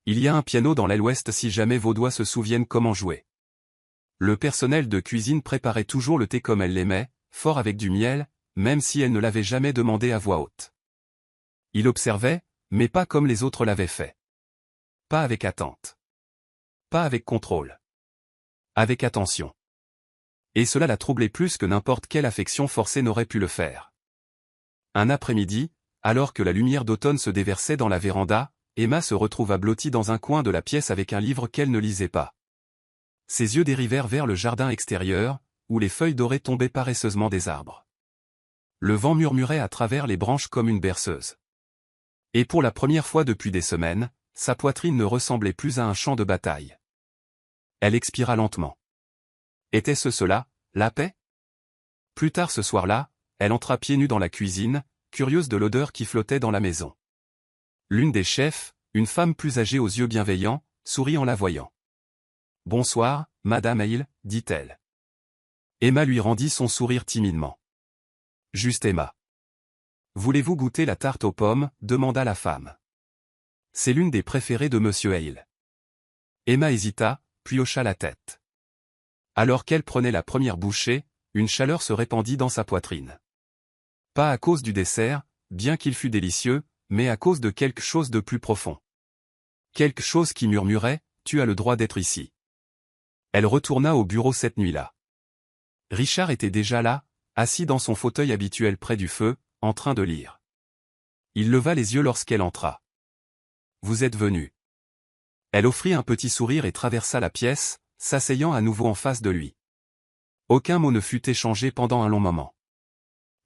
Il y a un piano dans l'aile ouest si jamais vos doigts se souviennent comment jouer. Le personnel de cuisine préparait toujours le thé comme elle l'aimait, fort avec du miel, même si elle ne l'avait jamais demandé à voix haute. Il observait, mais pas comme les autres l'avaient fait. Pas avec attente. Pas avec contrôle. Avec attention. Et cela la troublait plus que n'importe quelle affection forcée n'aurait pu le faire. Un après-midi, alors que la lumière d'automne se déversait dans la véranda, Emma se retrouva blottie dans un coin de la pièce avec un livre qu'elle ne lisait pas. Ses yeux dérivèrent vers le jardin extérieur, où les feuilles dorées tombaient paresseusement des arbres. Le vent murmurait à travers les branches comme une berceuse. Et pour la première fois depuis des semaines, sa poitrine ne ressemblait plus à un champ de bataille. Elle expira lentement. Était-ce cela, la paix? Plus tard ce soir-là, elle entra pieds nus dans la cuisine, curieuse de l'odeur qui flottait dans la maison. L'une des chefs, une femme plus âgée aux yeux bienveillants, sourit en la voyant. « Bonsoir, Madame Hale, dit-elle. Emma lui rendit son sourire timidement. « Juste Emma. »« Voulez-vous goûter la tarte aux pommes » demanda la femme. « C'est l'une des préférées de Monsieur Hale. » Emma hésita, puis hocha la tête. Alors qu'elle prenait la première bouchée, une chaleur se répandit dans sa poitrine. Pas à cause du dessert, bien qu'il fût délicieux, mais à cause de quelque chose de plus profond. Quelque chose qui murmurait, « Tu as le droit d'être ici. » Elle retourna au bureau cette nuit-là. Richard était déjà là, assis dans son fauteuil habituel près du feu, en train de lire. Il leva les yeux lorsqu'elle entra. « Vous êtes venu. » Elle offrit un petit sourire et traversa la pièce, s'asseyant à nouveau en face de lui. Aucun mot ne fut échangé pendant un long moment.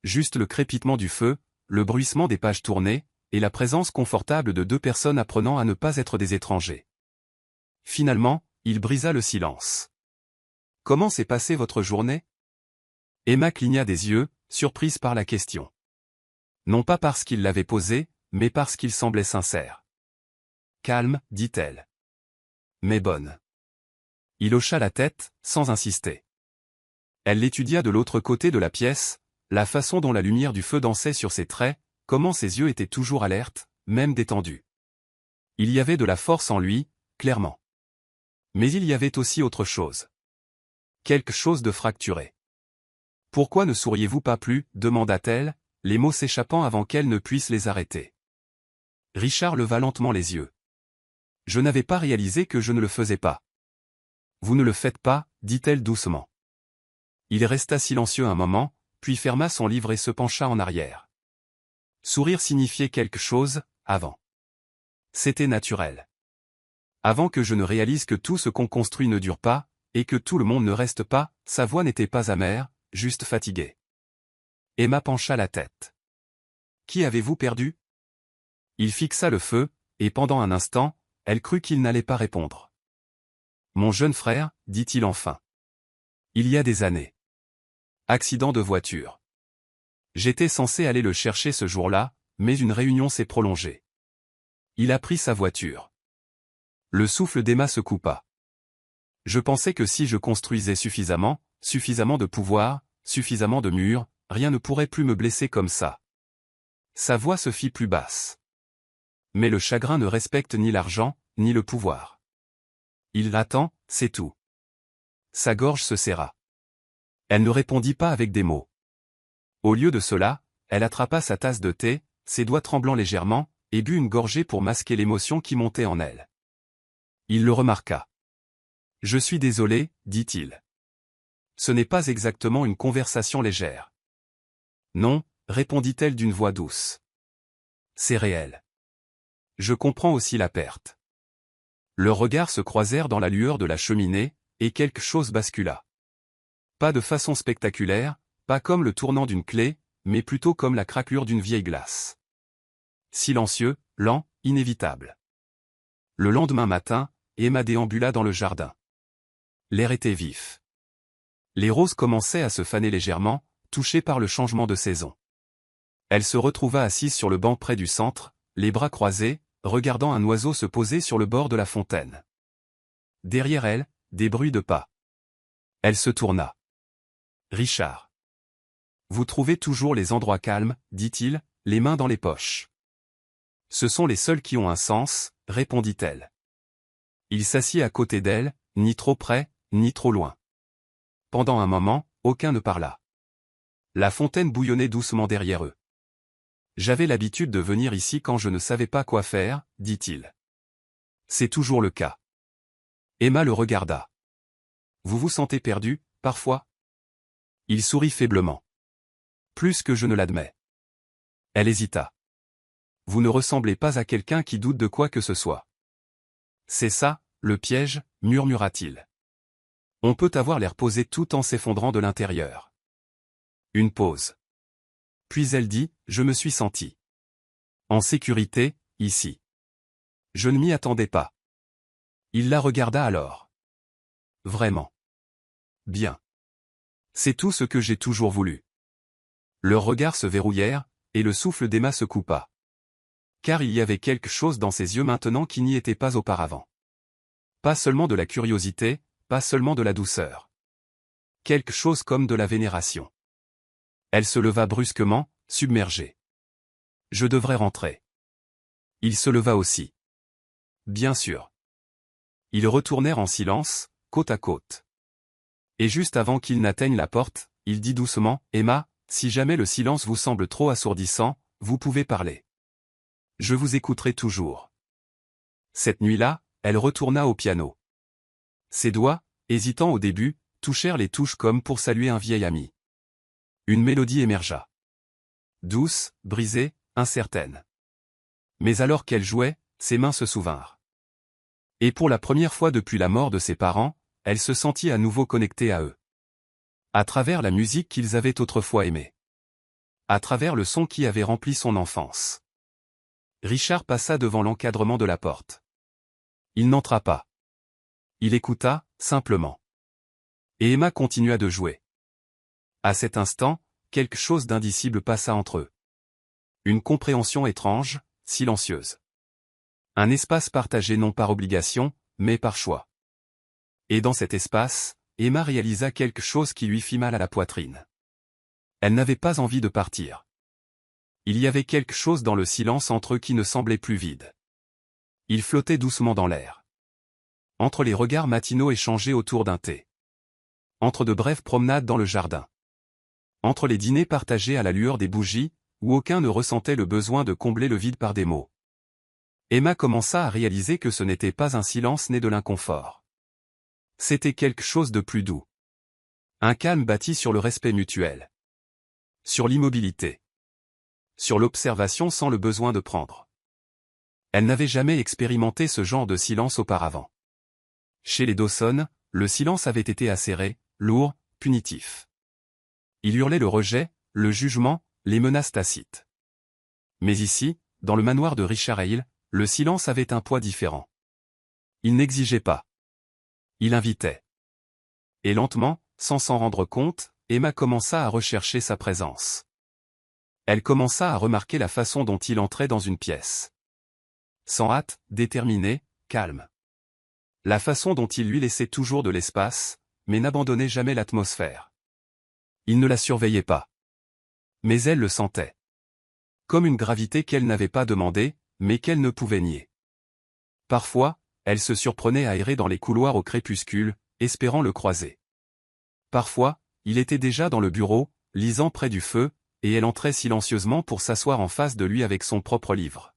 Juste le crépitement du feu, le bruissement des pages tournées, et la présence confortable de deux personnes apprenant à ne pas être des étrangers. Finalement, il brisa le silence. « Comment s'est passée votre journée ?» Emma cligna des yeux, surprise par la question. Non pas parce qu'il l'avait posée, mais parce qu'il semblait sincère. « Calme, dit-elle. Mais bonne. » Il hocha la tête, sans insister. Elle l'étudia de l'autre côté de la pièce, la façon dont la lumière du feu dansait sur ses traits, comment ses yeux étaient toujours alertes, même détendus. Il y avait de la force en lui, clairement. Mais il y avait aussi autre chose. Quelque chose de fracturé. « Pourquoi ne souriez-vous pas plus » demanda-t-elle, les mots s'échappant avant qu'elle ne puisse les arrêter. Richard leva lentement les yeux. « Je n'avais pas réalisé que je ne le faisais pas. »« Vous ne le faites pas » dit-elle doucement. Il resta silencieux un moment, puis ferma son livre et se pencha en arrière. Sourire signifiait quelque chose, avant. C'était naturel. Avant que je ne réalise que tout ce qu'on construit ne dure pas, et que tout le monde ne reste pas, sa voix n'était pas amère, juste fatiguée. Emma pencha la tête. « Qui avez-vous perdu ?» Il fixa le feu, et pendant un instant, elle crut qu'il n'allait pas répondre. « Mon jeune frère, dit-il enfin. Il y a des années. Accident de voiture. J'étais censé aller le chercher ce jour-là, mais une réunion s'est prolongée. Il a pris sa voiture. » Le souffle d'Emma se coupa. Je pensais que si je construisais suffisamment de pouvoir, suffisamment de murs, rien ne pourrait plus me blesser comme ça. Sa voix se fit plus basse. Mais le chagrin ne respecte ni l'argent, ni le pouvoir. Il l'attend, c'est tout. Sa gorge se serra. Elle ne répondit pas avec des mots. Au lieu de cela, elle attrapa sa tasse de thé, ses doigts tremblant légèrement, et but une gorgée pour masquer l'émotion qui montait en elle. Il le remarqua. « Je suis désolé, dit-il. Ce n'est pas exactement une conversation légère. »« Non, » répondit-elle d'une voix douce. « C'est réel. Je comprends aussi la perte. » Leurs regards se croisèrent dans la lueur de la cheminée, et quelque chose bascula. Pas de façon spectaculaire, pas comme le tournant d'une clé, mais plutôt comme la craquelure d'une vieille glace. Silencieux, lent, inévitable. Le lendemain matin, Emma déambula dans le jardin. L'air était vif. Les roses commençaient à se faner légèrement, touchées par le changement de saison. Elle se retrouva assise sur le banc près du centre, les bras croisés, regardant un oiseau se poser sur le bord de la fontaine. Derrière elle, des bruits de pas. Elle se tourna. Richard. Vous trouvez toujours les endroits calmes, dit-il, les mains dans les poches. Ce sont les seuls qui ont un sens, répondit-elle. Il s'assit à côté d'elle, ni trop près, ni trop loin. Pendant un moment, aucun ne parla. La fontaine bouillonnait doucement derrière eux. J'avais l'habitude de venir ici quand je ne savais pas quoi faire, dit-il. C'est toujours le cas. Emma le regarda. Vous vous sentez perdu, parfois? Il sourit faiblement. Plus que je ne l'admets. Elle hésita. Vous ne ressemblez pas à quelqu'un qui doute de quoi que ce soit. C'est ça, le piège, murmura-t-il. On peut avoir l'air posé tout en s'effondrant de l'intérieur. Une pause. Puis elle dit, je me suis senti en sécurité, ici. Je ne m'y attendais pas. Il la regarda alors. Vraiment. Bien. C'est tout ce que j'ai toujours voulu. Leurs regards se verrouillèrent, et le souffle d'Emma se coupa. Car il y avait quelque chose dans ses yeux maintenant qui n'y était pas auparavant. Pas seulement de la curiosité, pas seulement de la douceur. Quelque chose comme de la vénération. Elle se leva brusquement, submergée. Je devrais rentrer. Il se leva aussi. Bien sûr. Ils retournèrent en silence, côte à côte. Et juste avant qu'ils n'atteignent la porte, il dit doucement, Emma, si jamais le silence vous semble trop assourdissant, vous pouvez parler. Je vous écouterai toujours. Cette nuit-là, elle retourna au piano. Ses doigts, hésitant au début, touchèrent les touches comme pour saluer un vieil ami. Une mélodie émergea. Douce, brisée, incertaine. Mais alors qu'elle jouait, ses mains se souvinrent. Et pour la première fois depuis la mort de ses parents, elle se sentit à nouveau connectée à eux. À travers la musique qu'ils avaient autrefois aimée. À travers le son qui avait rempli son enfance. Richard passa devant l'encadrement de la porte. Il n'entra pas. Il écouta, simplement. Et Emma continua de jouer. À cet instant, quelque chose d'indicible passa entre eux. Une compréhension étrange, silencieuse. Un espace partagé non par obligation, mais par choix. Et dans cet espace, Emma réalisa quelque chose qui lui fit mal à la poitrine. Elle n'avait pas envie de partir. Il y avait quelque chose dans le silence entre eux qui ne semblait plus vide. Il flottait doucement dans l'air. Entre les regards matinaux échangés autour d'un thé. Entre de brèves promenades dans le jardin. Entre les dîners partagés à la lueur des bougies, où aucun ne ressentait le besoin de combler le vide par des mots. Emma commença à réaliser que ce n'était pas un silence né de l'inconfort. C'était quelque chose de plus doux. Un calme bâti sur le respect mutuel. Sur l'immobilité. Sur l'observation sans le besoin de prendre. Elle n'avait jamais expérimenté ce genre de silence auparavant. Chez les Dawson, le silence avait été acéré, lourd, punitif. Il hurlait le rejet, le jugement, les menaces tacites. Mais ici, dans le manoir de Richard Hale, le silence avait un poids différent. Il n'exigeait pas. Il invitait. Et lentement, sans s'en rendre compte, Emma commença à rechercher sa présence. Elle commença à remarquer la façon dont il entrait dans une pièce. Sans hâte, déterminé, calme. La façon dont il lui laissait toujours de l'espace, mais n'abandonnait jamais l'atmosphère. Il ne la surveillait pas. Mais elle le sentait. Comme une gravité qu'elle n'avait pas demandée, mais qu'elle ne pouvait nier. Parfois, elle se surprenait à errer dans les couloirs au crépuscule, espérant le croiser. Parfois, il était déjà dans le bureau, lisant près du feu, et elle entrait silencieusement pour s'asseoir en face de lui avec son propre livre.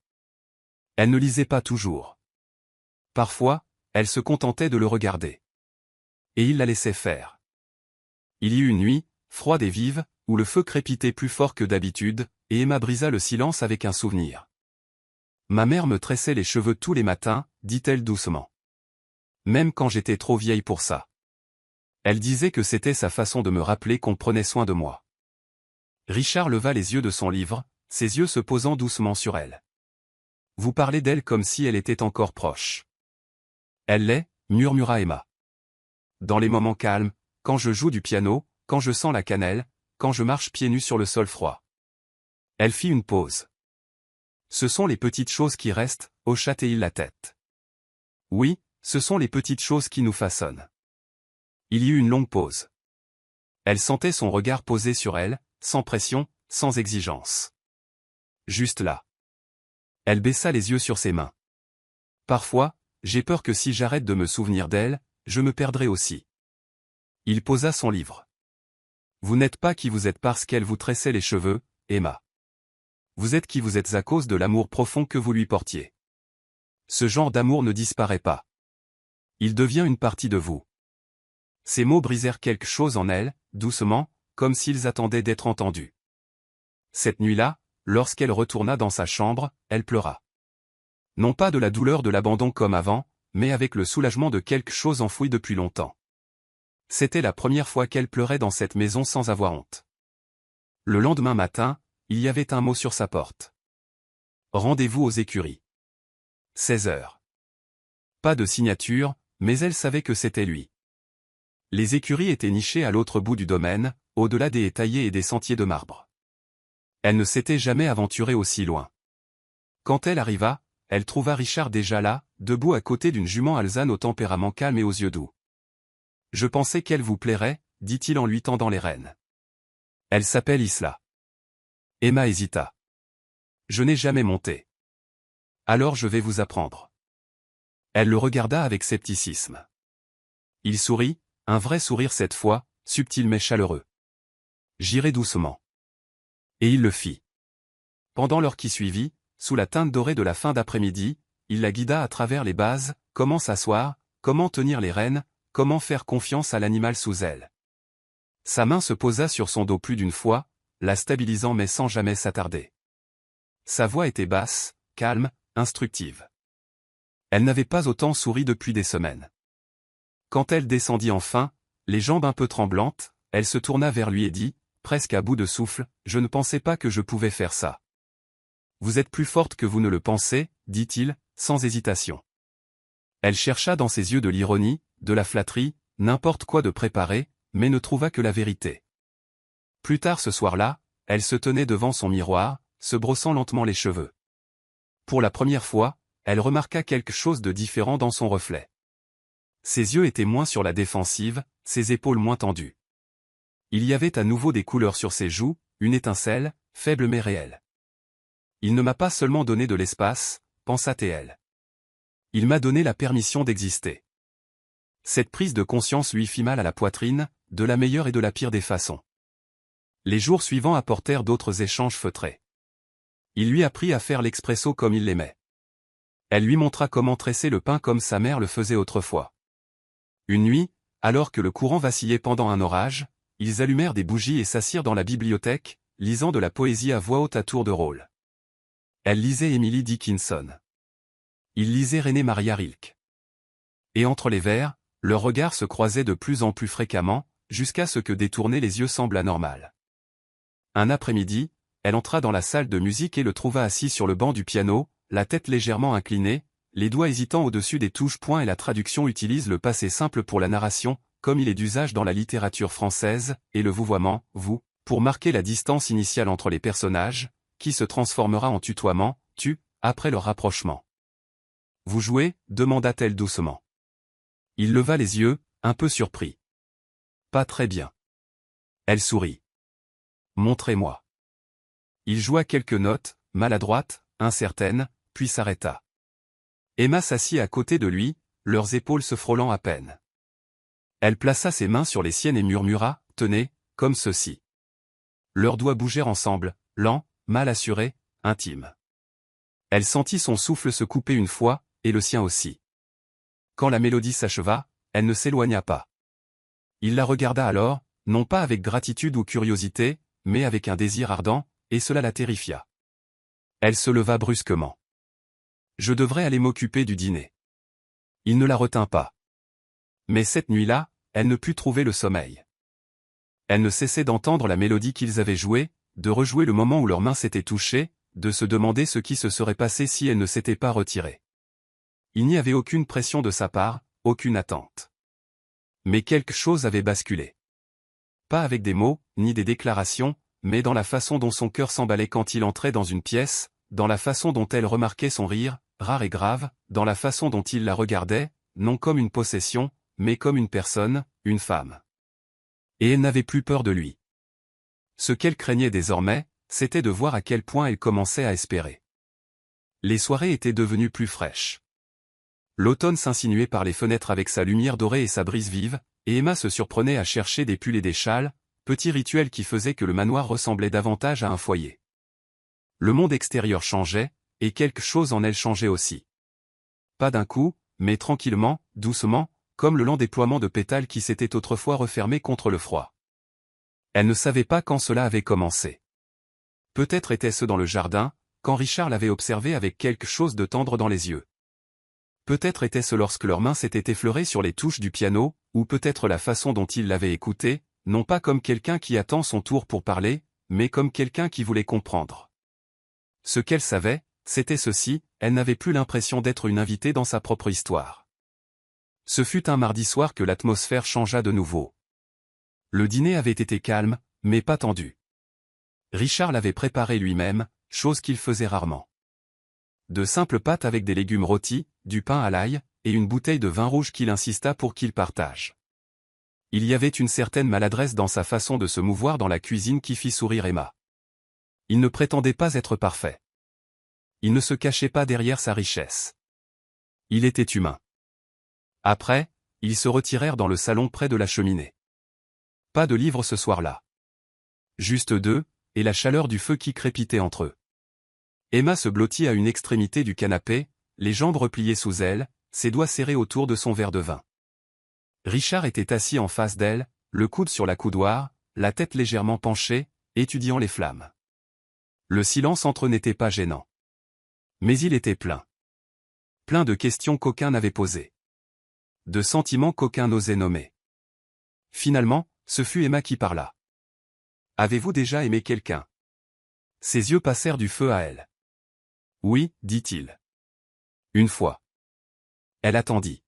Elle ne lisait pas toujours. Parfois, elle se contentait de le regarder. Et il la laissait faire. Il y eut une nuit, froide et vive, où le feu crépitait plus fort que d'habitude, et Emma brisa le silence avec un souvenir. Ma mère me tressait les cheveux tous les matins, dit-elle doucement. Même quand j'étais trop vieille pour ça. Elle disait que c'était sa façon de me rappeler qu'on prenait soin de moi. Richard leva les yeux de son livre, ses yeux se posant doucement sur elle. Vous parlez d'elle comme si elle était encore proche. Elle l'est, murmura Emma. Dans les moments calmes, quand je joue du piano, quand je sens la cannelle, quand je marche pieds nus sur le sol froid. Elle fit une pause. Ce sont les petites choses qui restent, hocha-t-il la tête. Oui, ce sont les petites choses qui nous façonnent. Il y eut une longue pause. Elle sentait son regard posé sur elle, sans pression, sans exigence. Juste là. Elle baissa les yeux sur ses mains. Parfois, j'ai peur que si j'arrête de me souvenir d'elle, je me perdrai aussi. Il posa son livre. Vous n'êtes pas qui vous êtes parce qu'elle vous tressait les cheveux, Emma. Vous êtes qui vous êtes à cause de l'amour profond que vous lui portiez. Ce genre d'amour ne disparaît pas. Il devient une partie de vous. Ces mots brisèrent quelque chose en elle, doucement, comme s'ils attendaient d'être entendus. Cette nuit-là, lorsqu'elle retourna dans sa chambre, elle pleura. Non pas de la douleur de l'abandon comme avant, mais avec le soulagement de quelque chose enfoui depuis longtemps. C'était la première fois qu'elle pleurait dans cette maison sans avoir honte. Le lendemain matin, il y avait un mot sur sa porte. Rendez-vous aux écuries. 16 heures. Pas de signature, mais elle savait que c'était lui. Les écuries étaient nichées à l'autre bout du domaine, au-delà des haies taillées et des sentiers de marbre. Elle ne s'était jamais aventurée aussi loin. Quand elle arriva, elle trouva Richard déjà là, debout à côté d'une jument alezane au tempérament calme et aux yeux doux. « Je pensais qu'elle vous plairait, dit-il en lui tendant les rênes. Elle s'appelle Isla. Emma hésita. Je n'ai jamais monté. Alors je vais vous apprendre. Elle le regarda avec scepticisme. Il sourit, un vrai sourire cette fois, subtil mais chaleureux. J'irai doucement. Et il le fit. Pendant l'heure qui suivit, sous la teinte dorée de la fin d'après-midi, il la guida à travers les bases, comment s'asseoir, comment tenir les rênes, comment faire confiance à l'animal sous elle. Sa main se posa sur son dos plus d'une fois, la stabilisant mais sans jamais s'attarder. Sa voix était basse, calme, instructive. Elle n'avait pas autant souri depuis des semaines. Quand elle descendit enfin, les jambes un peu tremblantes, elle se tourna vers lui et dit, presque à bout de souffle, « Je ne pensais pas que je pouvais faire ça. » Vous êtes plus forte que vous ne le pensez, dit-il, sans hésitation. Elle chercha dans ses yeux de l'ironie, de la flatterie, n'importe quoi de préparé, mais ne trouva que la vérité. Plus tard ce soir-là, elle se tenait devant son miroir, se brossant lentement les cheveux. Pour la première fois, elle remarqua quelque chose de différent dans son reflet. Ses yeux étaient moins sur la défensive, ses épaules moins tendues. Il y avait à nouveau des couleurs sur ses joues, une étincelle, faible mais réelle. Il ne m'a pas seulement donné de l'espace, pensa-t-elle. Il m'a donné la permission d'exister. Cette prise de conscience lui fit mal à la poitrine, de la meilleure et de la pire des façons. Les jours suivants apportèrent d'autres échanges feutrés. Il lui apprit à faire l'expresso comme il l'aimait. Elle lui montra comment tresser le pain comme sa mère le faisait autrefois. Une nuit, alors que le courant vacillait pendant un orage, ils allumèrent des bougies et s'assirent dans la bibliothèque, lisant de la poésie à voix haute à tour de rôle. Elle lisait Emily Dickinson. Il lisait René Maria Rilke. Et entre les vers, leurs regards se croisaient de plus en plus fréquemment, jusqu'à ce que détourner les yeux semble anormal. Un après-midi, elle entra dans la salle de musique et le trouva assis sur le banc du piano, la tête légèrement inclinée, les doigts hésitants au-dessus des touches points et la traduction utilise le passé simple pour la narration, comme il est d'usage dans la littérature française, et le vouvoiement, vous, pour marquer la distance initiale entre les personnages, qui se transformera en tutoiement, tu, après leur rapprochement. Vous jouez, demanda-t-elle doucement. Il leva les yeux, un peu surpris. Pas très bien. Elle sourit. Montrez-moi. Il joua quelques notes, maladroites, incertaines, puis s'arrêta. Emma s'assit à côté de lui, leurs épaules se frôlant à peine. Elle plaça ses mains sur les siennes et murmura, « Tenez, comme ceci. » Leurs doigts bougèrent ensemble, lents, mal assurés, intimes. Elle sentit son souffle se couper une fois, et le sien aussi. Quand la mélodie s'acheva, elle ne s'éloigna pas. Il la regarda alors, non pas avec gratitude ou curiosité, mais avec un désir ardent, et cela la terrifia. Elle se leva brusquement. Je devrais aller m'occuper du dîner. Il ne la retint pas. Mais cette nuit-là, elle ne put trouver le sommeil. Elle ne cessait d'entendre la mélodie qu'ils avaient jouée, de rejouer le moment où leurs mains s'étaient touchées, de se demander ce qui se serait passé si elle ne s'était pas retirée. Il n'y avait aucune pression de sa part, aucune attente. Mais quelque chose avait basculé. Pas avec des mots, ni des déclarations, mais dans la façon dont son cœur s'emballait quand il entrait dans une pièce, dans la façon dont elle remarquait son rire, rare et grave, dans la façon dont il la regardait, non comme une possession, mais comme une personne, une femme. Et elle n'avait plus peur de lui. Ce qu'elle craignait désormais, c'était de voir à quel point elle commençait à espérer. Les soirées étaient devenues plus fraîches. L'automne s'insinuait par les fenêtres avec sa lumière dorée et sa brise vive, et Emma se surprenait à chercher des pulls et des châles, petit rituel qui faisait que le manoir ressemblait davantage à un foyer. Le monde extérieur changeait, et quelque chose en elle changeait aussi. Pas d'un coup, mais tranquillement, doucement, comme le lent déploiement de pétales qui s'étaient autrefois refermés contre le froid. Elle ne savait pas quand cela avait commencé. Peut-être était-ce dans le jardin, quand Richard l'avait observé avec quelque chose de tendre dans les yeux. Peut-être était-ce lorsque leurs mains s'étaient effleurées sur les touches du piano, ou peut-être la façon dont il l'avait écouté, non pas comme quelqu'un qui attend son tour pour parler, mais comme quelqu'un qui voulait comprendre. Ce qu'elle savait, c'était ceci, elle n'avait plus l'impression d'être une invitée dans sa propre histoire. Ce fut un mardi soir que l'atmosphère changea de nouveau. Le dîner avait été calme, mais pas tendu. Richard l'avait préparé lui-même, chose qu'il faisait rarement. De simples pâtes avec des légumes rôtis, du pain à l'ail, et une bouteille de vin rouge qu'il insista pour qu'il partage. Il y avait une certaine maladresse dans sa façon de se mouvoir dans la cuisine qui fit sourire Emma. Il ne prétendait pas être parfait. Il ne se cachait pas derrière sa richesse. Il était humain. Après, ils se retirèrent dans le salon près de la cheminée. Pas de livres ce soir-là. Juste deux, et la chaleur du feu qui crépitait entre eux. Emma se blottit à une extrémité du canapé, les jambes repliées sous elle, ses doigts serrés autour de son verre de vin. Richard était assis en face d'elle, le coude sur la coudoir, la tête légèrement penchée, étudiant les flammes. Le silence entre eux n'était pas gênant. Mais il était plein. Plein de questions qu'aucun n'avait posées. De sentiments qu'aucun n'osait nommer. Finalement, ce fut Emma qui parla. « Avez-vous déjà aimé quelqu'un » Ses yeux passèrent du feu à elle. « Oui, dit-il. Une fois. » Elle attendit.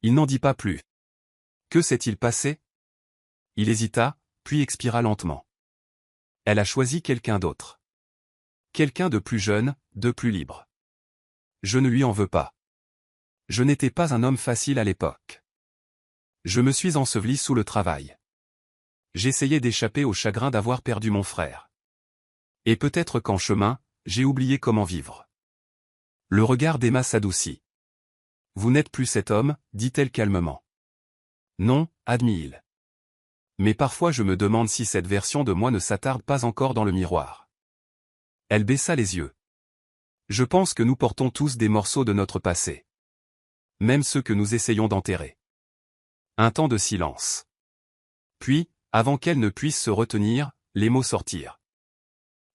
Il n'en dit pas plus. Que s'est-il passé? Il hésita, puis expira lentement. Elle a choisi quelqu'un d'autre. Quelqu'un de plus jeune, de plus libre. Je ne lui en veux pas. Je n'étais pas un homme facile à l'époque. Je me suis enseveli sous le travail. J'essayais d'échapper au chagrin d'avoir perdu mon frère. Et peut-être qu'en chemin, j'ai oublié comment vivre. Le regard d'Emma s'adoucit. Vous n'êtes plus cet homme, dit-elle calmement. Non, admit-il. Mais parfois je me demande si cette version de moi ne s'attarde pas encore dans le miroir. Elle baissa les yeux. Je pense que nous portons tous des morceaux de notre passé. Même ceux que nous essayons d'enterrer. Un temps de silence. Puis, avant qu'elle ne puisse se retenir, les mots sortirent.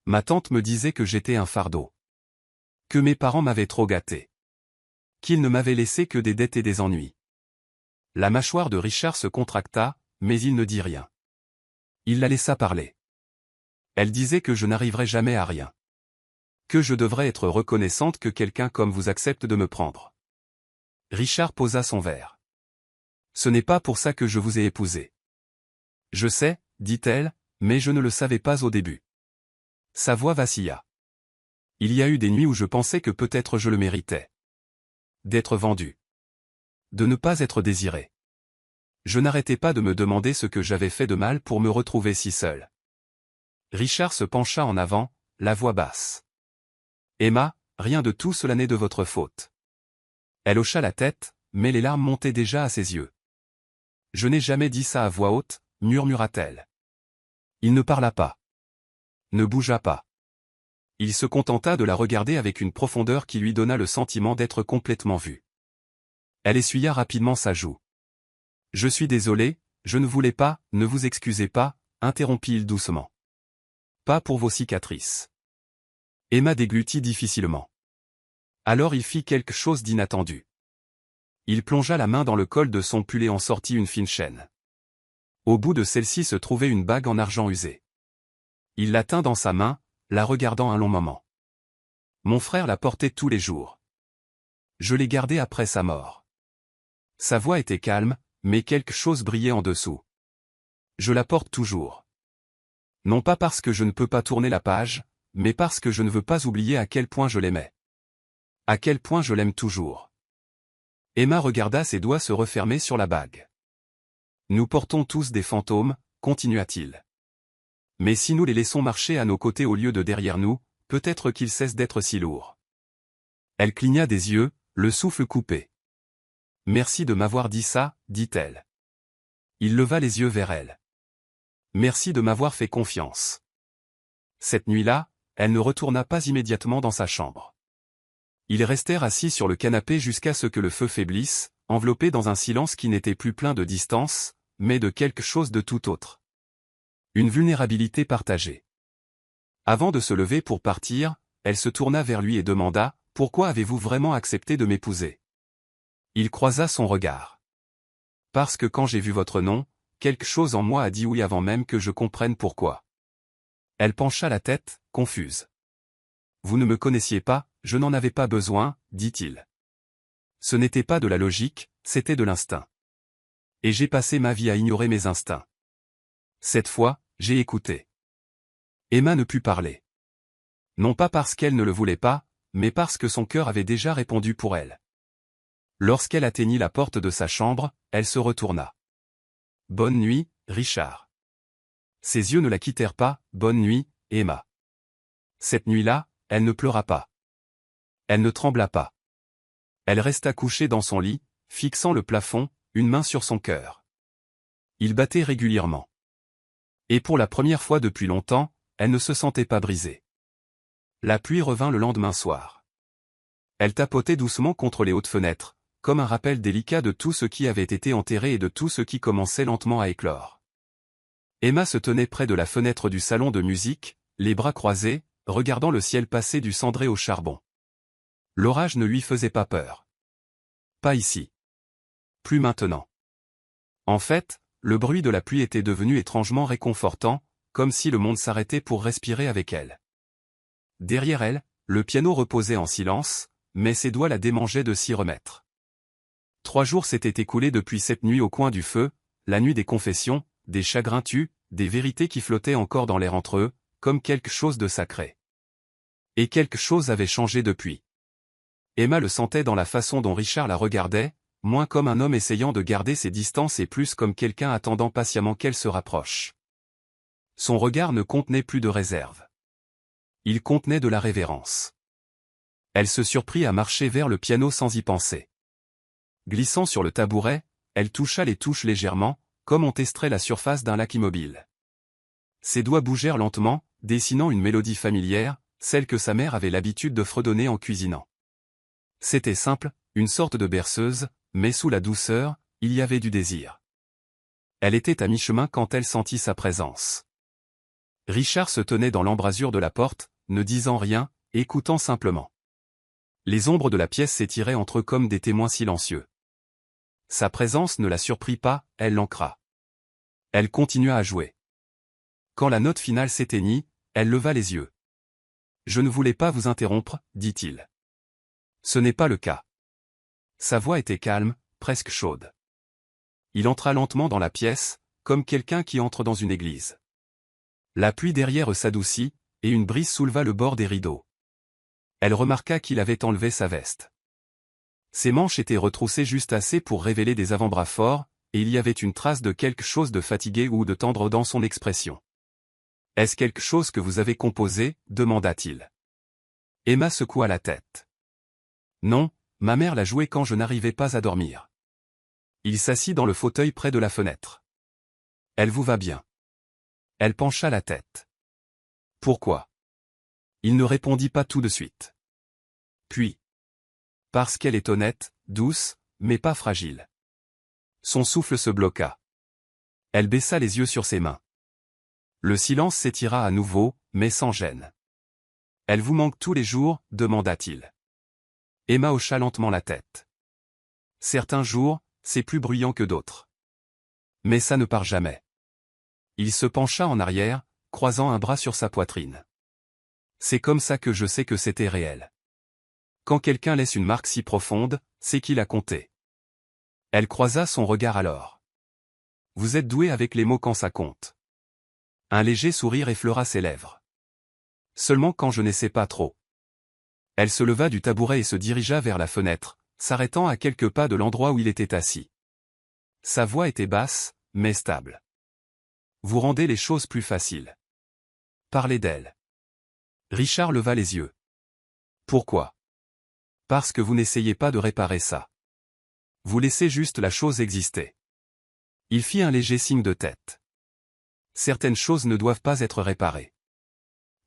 Ma tante me disait que j'étais un fardeau. Que mes parents m'avaient trop gâté. Qu'ils ne m'avaient laissé que des dettes et des ennuis. La mâchoire de Richard se contracta, mais il ne dit rien. Il la laissa parler. Elle disait que je n'arriverais jamais à rien. Que je devrais être reconnaissante que quelqu'un comme vous accepte de me prendre. Richard posa son verre. Ce n'est pas pour ça que je vous ai épousé. Je sais, dit-elle, mais je ne le savais pas au début. Sa voix vacilla. Il y a eu des nuits où je pensais que peut-être je le méritais. D'être vendu. De ne pas être désiré. Je n'arrêtais pas de me demander ce que j'avais fait de mal pour me retrouver si seul. Richard se pencha en avant, la voix basse. Emma, rien de tout cela n'est de votre faute. Elle hocha la tête, mais les larmes montaient déjà à ses yeux. Je n'ai jamais dit ça à voix haute, murmura-t-elle. Il ne parla pas. Ne bougea pas. Il se contenta de la regarder avec une profondeur qui lui donna le sentiment d'être complètement vu. Elle essuya rapidement sa joue. Je suis désolé, je ne voulais pas, ne vous excusez pas, interrompit-il doucement. Pas pour vos cicatrices. Emma déglutit difficilement. Alors il fit quelque chose d'inattendu. Il plongea la main dans le col de son pull et en sortit une fine chaîne. Au bout de celle-ci se trouvait une bague en argent usé. Il la tint dans sa main, la regardant un long moment. Mon frère la portait tous les jours. Je l'ai gardée après sa mort. Sa voix était calme, mais quelque chose brillait en dessous. Je la porte toujours. Non pas parce que je ne peux pas tourner la page, mais parce que je ne veux pas oublier à quel point je l'aimais. À quel point je l'aime toujours. Emma regarda ses doigts se refermer sur la bague. Nous portons tous des fantômes, continua-t-il. Mais si nous les laissons marcher à nos côtés au lieu de derrière nous, peut-être qu'ils cessent d'être si lourds. Elle cligna des yeux, le souffle coupé. Merci de m'avoir dit ça, dit-elle. Il leva les yeux vers elle. Merci de m'avoir fait confiance. Cette nuit-là, elle ne retourna pas immédiatement dans sa chambre. Ils restèrent assis sur le canapé jusqu'à ce que le feu faiblisse, enveloppés dans un silence qui n'était plus plein de distance, mais de quelque chose de tout autre. Une vulnérabilité partagée. Avant de se lever pour partir, elle se tourna vers lui et demanda « Pourquoi avez-vous vraiment accepté de m'épouser ?» Il croisa son regard. « Parce que quand j'ai vu votre nom, quelque chose en moi a dit oui avant même que je comprenne pourquoi. » Elle pencha la tête, confuse. « Vous ne me connaissiez pas, je n'en avais pas besoin, dit-il. Ce n'était pas de la logique, c'était de l'instinct. Et j'ai passé ma vie à ignorer mes instincts. Cette fois, j'ai écouté. » Emma ne put parler. Non pas parce qu'elle ne le voulait pas, mais parce que son cœur avait déjà répondu pour elle. Lorsqu'elle atteignit la porte de sa chambre, elle se retourna. « Bonne nuit, Richard. » Ses yeux ne la quittèrent pas, « Bonne nuit, Emma. » Cette nuit-là, elle ne pleura pas. Elle ne trembla pas. Elle resta couchée dans son lit, fixant le plafond, une main sur son cœur. Il battait régulièrement. Et pour la première fois depuis longtemps, elle ne se sentait pas brisée. La pluie revint le lendemain soir. Elle tapotait doucement contre les hautes fenêtres, comme un rappel délicat de tout ce qui avait été enterré et de tout ce qui commençait lentement à éclore. Emma se tenait près de la fenêtre du salon de musique, les bras croisés, regardant le ciel passer du cendré au charbon. L'orage ne lui faisait pas peur. Pas ici. Plus maintenant. En fait, le bruit de la pluie était devenu étrangement réconfortant, comme si le monde s'arrêtait pour respirer avec elle. Derrière elle, le piano reposait en silence, mais ses doigts la démangeaient de s'y remettre. 3 jours s'étaient écoulés depuis cette nuit au coin du feu, la nuit des confessions, des chagrins tus, des vérités qui flottaient encore dans l'air entre eux, comme quelque chose de sacré. Et quelque chose avait changé depuis. Emma le sentait dans la façon dont Richard la regardait, moins comme un homme essayant de garder ses distances et plus comme quelqu'un attendant patiemment qu'elle se rapproche. Son regard ne contenait plus de réserve. Il contenait de la révérence. Elle se surprit à marcher vers le piano sans y penser. Glissant sur le tabouret, elle toucha les touches légèrement, comme on testerait la surface d'un lac immobile. Ses doigts bougèrent lentement, dessinant une mélodie familière, celle que sa mère avait l'habitude de fredonner en cuisinant. C'était simple, une sorte de berceuse, mais sous la douceur, il y avait du désir. Elle était à mi-chemin quand elle sentit sa présence. Richard se tenait dans l'embrasure de la porte, ne disant rien, écoutant simplement. Les ombres de la pièce s'étiraient entre eux comme des témoins silencieux. Sa présence ne la surprit pas, elle l'ancra. Elle continua à jouer. Quand la note finale s'éteignit, elle leva les yeux. « Je ne voulais pas vous interrompre, dit-il. » Ce n'est pas le cas. Sa voix était calme, presque chaude. Il entra lentement dans la pièce, comme quelqu'un qui entre dans une église. La pluie derrière eux s'adoucit, et une brise souleva le bord des rideaux. Elle remarqua qu'il avait enlevé sa veste. Ses manches étaient retroussées juste assez pour révéler des avant-bras forts, et il y avait une trace de quelque chose de fatigué ou de tendre dans son expression. « Est-ce quelque chose que vous avez composé ?» demanda-t-il. Emma secoua la tête. « Non, ma mère l'a joué quand je n'arrivais pas à dormir. » Il s'assit dans le fauteuil près de la fenêtre. « Elle vous va bien. » Elle pencha la tête. « Pourquoi ?» Il ne répondit pas tout de suite. Puis, parce qu'elle est honnête, douce, mais pas fragile. Son souffle se bloqua. Elle baissa les yeux sur ses mains. Le silence s'étira à nouveau, mais sans gêne. « Elle vous manque tous les jours ?» demanda-t-il. Emma hocha lentement la tête. « Certains jours, c'est plus bruyant que d'autres. Mais ça ne part jamais. » Il se pencha en arrière, croisant un bras sur sa poitrine. « C'est comme ça que je sais que c'était réel. Quand quelqu'un laisse une marque si profonde, c'est qu'il a compté. » Elle croisa son regard alors. « Vous êtes doué avec les mots quand ça compte. » Un léger sourire effleura ses lèvres. Seulement quand je n'essaie pas trop. Elle se leva du tabouret et se dirigea vers la fenêtre, s'arrêtant à quelques pas de l'endroit où il était assis. Sa voix était basse, mais stable. Vous rendez les choses plus faciles. Parlez d'elle. Richard leva les yeux. Pourquoi? Parce que vous n'essayez pas de réparer ça. Vous laissez juste la chose exister. Il fit un léger signe de tête. Certaines choses ne doivent pas être réparées.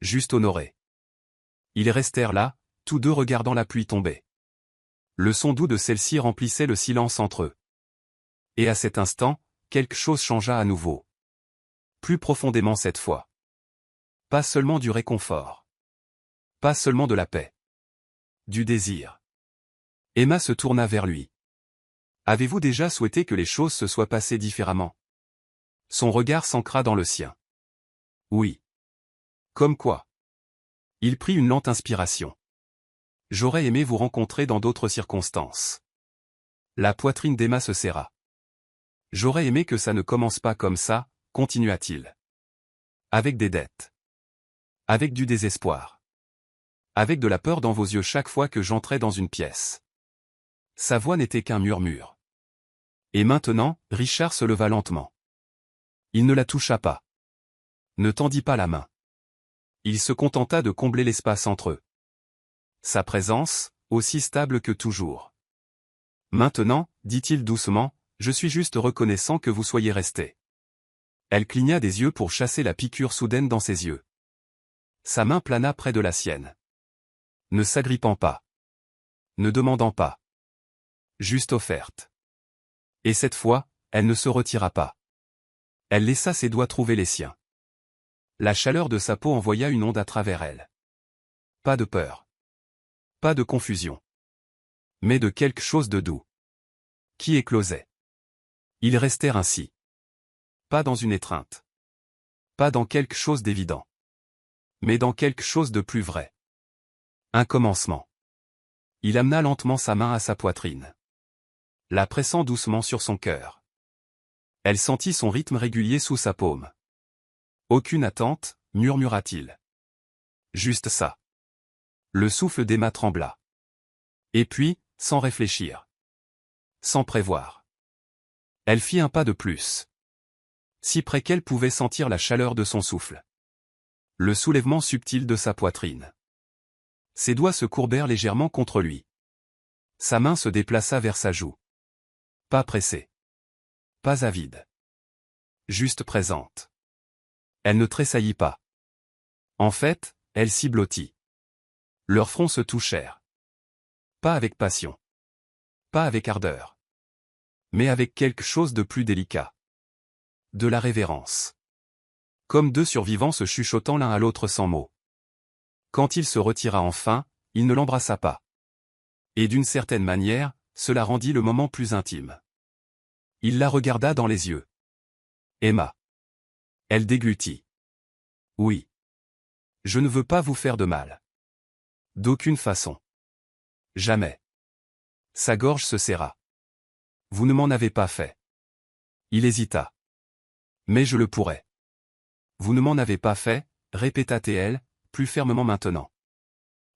Juste honorées. Ils restèrent là, tous deux regardant la pluie tomber. Le son doux de celle-ci remplissait le silence entre eux. Et à cet instant, quelque chose changea à nouveau. Plus profondément cette fois. Pas seulement du réconfort. Pas seulement de la paix. Du désir. Emma se tourna vers lui. Avez-vous déjà souhaité que les choses se soient passées différemment? Son regard s'ancra dans le sien. Oui. Comme quoi? Il prit une lente inspiration. J'aurais aimé vous rencontrer dans d'autres circonstances. La poitrine d'Emma se serra. J'aurais aimé que ça ne commence pas comme ça, continua-t-il. Avec des dettes. Avec du désespoir. Avec de la peur dans vos yeux chaque fois que j'entrais dans une pièce. Sa voix n'était qu'un murmure. Et maintenant, Richard se leva lentement. Il ne la toucha pas. Ne tendit pas la main. Il se contenta de combler l'espace entre eux. Sa présence, aussi stable que toujours. Maintenant, dit-il doucement, je suis juste reconnaissant que vous soyez resté. Elle cligna des yeux pour chasser la piqûre soudaine dans ses yeux. Sa main plana près de la sienne. Ne s'agrippant pas. Ne demandant pas. Juste offerte. Et cette fois, elle ne se retira pas. Elle laissa ses doigts trouver les siens. La chaleur de sa peau envoya une onde à travers elle. Pas de peur. Pas de confusion. Mais de quelque chose de doux. Qui éclosait. Ils restèrent ainsi. Pas dans une étreinte. Pas dans quelque chose d'évident. Mais dans quelque chose de plus vrai. Un commencement. Il amena lentement sa main à sa poitrine. La pressant doucement sur son cœur. Elle sentit son rythme régulier sous sa paume. Aucune attente, murmura-t-il. Juste ça. Le souffle d'Emma trembla. Et puis, sans réfléchir. Sans prévoir. Elle fit un pas de plus. Si près qu'elle pouvait sentir la chaleur de son souffle. Le soulèvement subtil de sa poitrine. Ses doigts se courbèrent légèrement contre lui. Sa main se déplaça vers sa joue. Pas pressée. Pas avide. Juste présente. Elle ne tressaillit pas. En fait, elle s'y blottit. Leurs fronts se touchèrent. Pas avec passion. Pas avec ardeur. Mais avec quelque chose de plus délicat. De la révérence. Comme deux survivants se chuchotant l'un à l'autre sans mots. Quand il se retira enfin, il ne l'embrassa pas. Et d'une certaine manière, cela rendit le moment plus intime. Il la regarda dans les yeux. Emma. Elle déglutit. Oui. Je ne veux pas vous faire de mal. D'aucune façon. Jamais. Sa gorge se serra. Vous ne m'en avez pas fait. Il hésita. Mais je le pourrais. Vous ne m'en avez pas fait, répéta-t-elle, plus fermement maintenant.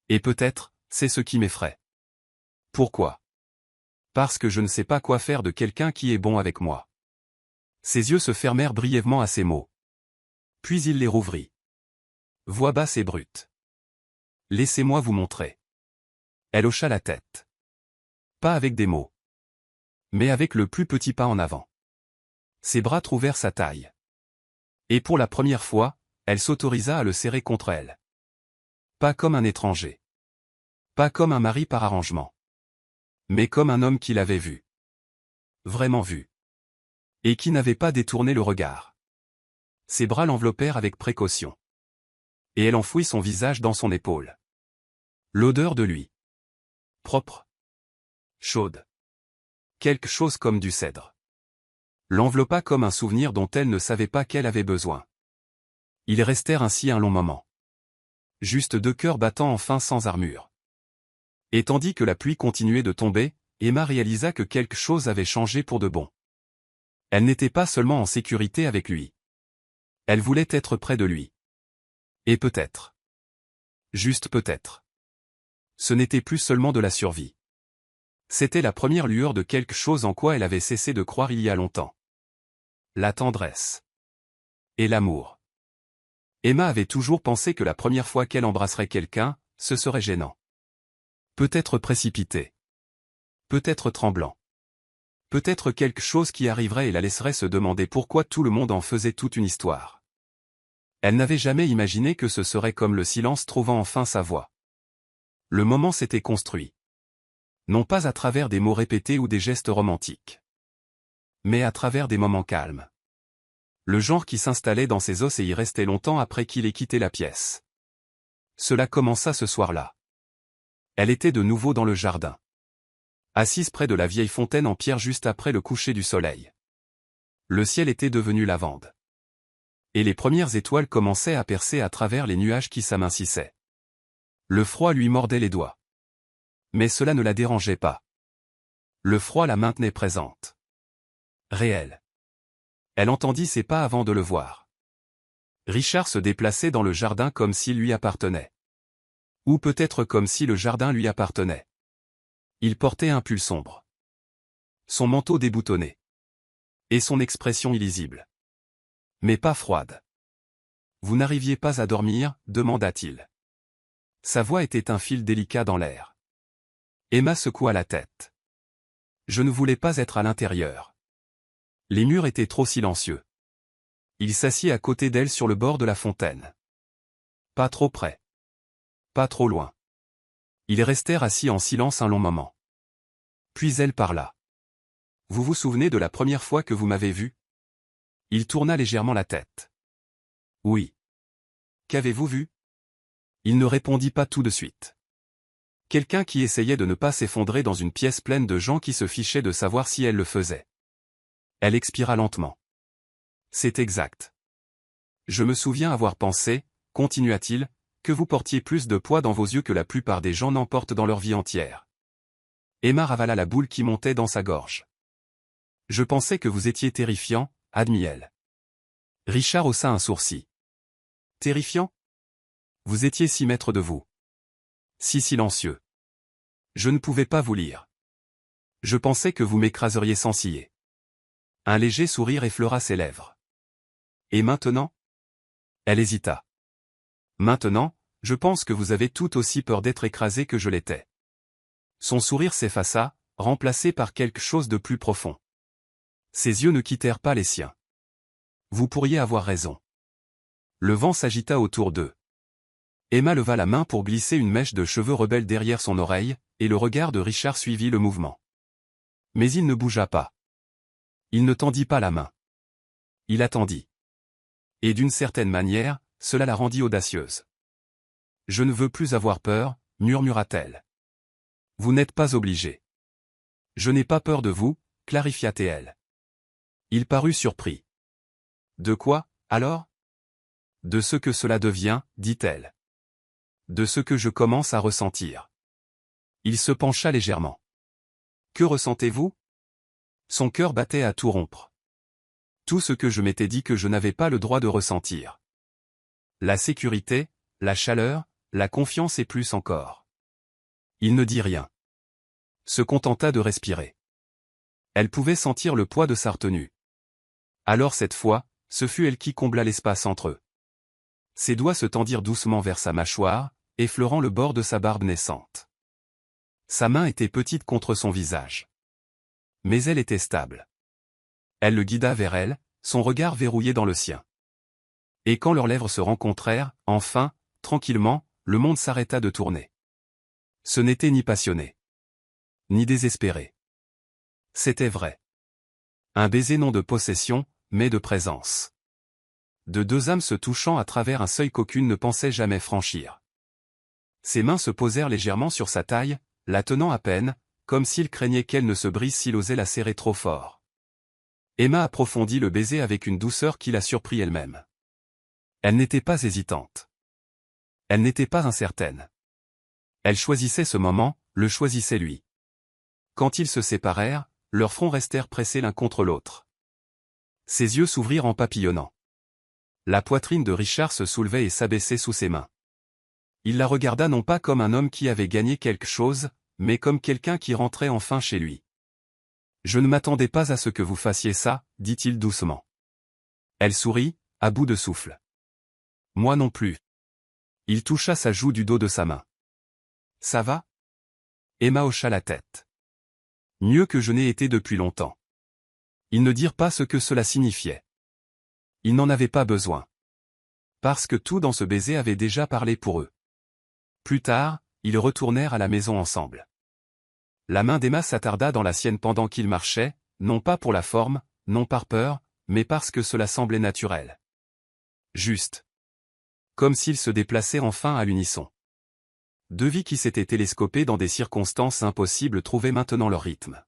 Et peut-être, c'est ce qui m'effraie. Pourquoi? Parce que je ne sais pas quoi faire de quelqu'un qui est bon avec moi. Ses yeux se fermèrent brièvement à ces mots. Puis il les rouvrit. Voix basse et brute. Laissez-moi vous montrer. Elle hocha la tête. Pas avec des mots. Mais avec le plus petit pas en avant. Ses bras trouvèrent sa taille. Et pour la première fois, elle s'autorisa à le serrer contre elle. Pas comme un étranger. Pas comme un mari par arrangement. Mais comme un homme qui l'avait vu. Vraiment vu. Et qui n'avait pas détourné le regard. Ses bras l'enveloppèrent avec précaution. Et elle enfouit son visage dans son épaule. L'odeur de lui. Propre. Chaude. Quelque chose comme du cèdre. L'enveloppa comme un souvenir dont elle ne savait pas qu'elle avait besoin. Ils restèrent ainsi un long moment. Juste deux cœurs battant enfin sans armure. Et tandis que la pluie continuait de tomber, Emma réalisa que quelque chose avait changé pour de bon. Elle n'était pas seulement en sécurité avec lui. Elle voulait être près de lui. Et peut-être Juste peut-être. Ce n'était plus seulement de la survie. C'était la première lueur de quelque chose en quoi elle avait cessé de croire il y a longtemps. La tendresse. Et l'amour. Emma avait toujours pensé que la première fois qu'elle embrasserait quelqu'un, ce serait gênant. Peut-être précipité. Peut-être tremblant. Peut-être quelque chose qui arriverait et la laisserait se demander pourquoi tout le monde en faisait toute une histoire. Elle n'avait jamais imaginé que ce serait comme le silence trouvant enfin sa voix. Le moment s'était construit. Non pas à travers des mots répétés ou des gestes romantiques. Mais à travers des moments calmes. Le genre qui s'installait dans ses os et y restait longtemps après qu'il ait quitté la pièce. Cela commença ce soir-là. Elle était de nouveau dans le jardin. Assise près de la vieille fontaine en pierre juste après le coucher du soleil. Le ciel était devenu lavande. Et les premières étoiles commençaient à percer à travers les nuages qui s'amincissaient. Le froid lui mordait les doigts. Mais cela ne la dérangeait pas. Le froid la maintenait présente. Réelle. Elle entendit ses pas avant de le voir. Richard se déplaçait dans le jardin comme s'il lui appartenait. Ou peut-être comme si le jardin lui appartenait. Il portait un pull sombre. Son manteau déboutonné. Et son expression illisible. Mais pas froide. Vous n'arriviez pas à dormir, demanda-t-il. Sa voix était un fil délicat dans l'air. Emma secoua la tête. Je ne voulais pas être à l'intérieur. Les murs étaient trop silencieux. Il s'assit à côté d'elle sur le bord de la fontaine. Pas trop près. Pas trop loin. Ils restèrent assis en silence un long moment. Puis elle parla. Vous vous souvenez de la première fois que vous m'avez vu? Il tourna légèrement la tête. Oui. Qu'avez-vous vu? Il ne répondit pas tout de suite. Quelqu'un qui essayait de ne pas s'effondrer dans une pièce pleine de gens qui se fichaient de savoir si elle le faisait. Elle expira lentement. C'est exact. Je me souviens avoir pensé, continua-t-il, que vous portiez plus de poids dans vos yeux que la plupart des gens n'en portent dans leur vie entière. Emma ravala la boule qui montait dans sa gorge. Je pensais que vous étiez terrifiant, admit-elle. Richard haussa un sourcil. Terrifiant? Vous étiez si maître de vous. Si silencieux. Je ne pouvais pas vous lire. Je pensais que vous m'écraseriez sans ciller. Un léger sourire effleura ses lèvres. Et maintenant? Elle hésita. Maintenant, je pense que vous avez tout aussi peur d'être écrasé que je l'étais. Son sourire s'effaça, remplacé par quelque chose de plus profond. Ses yeux ne quittèrent pas les siens. Vous pourriez avoir raison. Le vent s'agita autour d'eux. Emma leva la main pour glisser une mèche de cheveux rebelles derrière son oreille, et le regard de Richard suivit le mouvement. Mais il ne bougea pas. Il ne tendit pas la main. Il attendit. Et d'une certaine manière, cela la rendit audacieuse. Je ne veux plus avoir peur, murmura-t-elle. Vous n'êtes pas obligé. Je n'ai pas peur de vous, clarifia-t-elle. Il parut surpris. De quoi, alors? De ce que cela devient, dit-elle. De ce que je commence à ressentir. Il se pencha légèrement. Que ressentez-vous? Son cœur battait à tout rompre. Tout ce que je m'étais dit que je n'avais pas le droit de ressentir. La sécurité, la chaleur, la confiance et plus encore. Il ne dit rien. Se contenta de respirer. Elle pouvait sentir le poids de sa retenue. Alors cette fois, ce fut elle qui combla l'espace entre eux. Ses doigts se tendirent doucement vers sa mâchoire, effleurant le bord de sa barbe naissante. Sa main était petite contre son visage. Mais elle était stable. Elle le guida vers elle, son regard verrouillé dans le sien. Et quand leurs lèvres se rencontrèrent, enfin, tranquillement, le monde s'arrêta de tourner. Ce n'était ni passionné. Ni désespéré. C'était vrai. Un baiser non de possession, mais de présence. De deux âmes se touchant à travers un seuil qu'aucune ne pensait jamais franchir. Ses mains se posèrent légèrement sur sa taille, la tenant à peine, comme s'il craignait qu'elle ne se brise s'il osait la serrer trop fort. Emma approfondit le baiser avec une douceur qui la surprit elle-même. Elle n'était pas hésitante. Elle n'était pas incertaine. Elle choisissait ce moment, le choisissait lui. Quand ils se séparèrent, leurs fronts restèrent pressés l'un contre l'autre. Ses yeux s'ouvrirent en papillonnant. La poitrine de Richard se soulevait et s'abaissait sous ses mains. Il la regarda non pas comme un homme qui avait gagné quelque chose, mais comme quelqu'un qui rentrait enfin chez lui. « Je ne m'attendais pas à ce que vous fassiez ça, dit-il doucement. Elle sourit, à bout de souffle. Moi non plus. Il toucha sa joue du dos de sa main. Ça va? Emma hocha la tête. Mieux que je n'ai été depuis longtemps. Ils ne dirent pas ce que cela signifiait. Ils n'en avaient pas besoin. Parce que tout dans ce baiser avait déjà parlé pour eux. Plus tard, ils retournèrent à la maison ensemble. La main d'Emma s'attarda dans la sienne pendant qu'ils marchaient, non pas pour la forme, non par peur, mais parce que cela semblait naturel. Juste. Comme s'ils se déplaçaient enfin à l'unisson. Deux vies qui s'étaient télescopées dans des circonstances impossibles trouvaient maintenant leur rythme.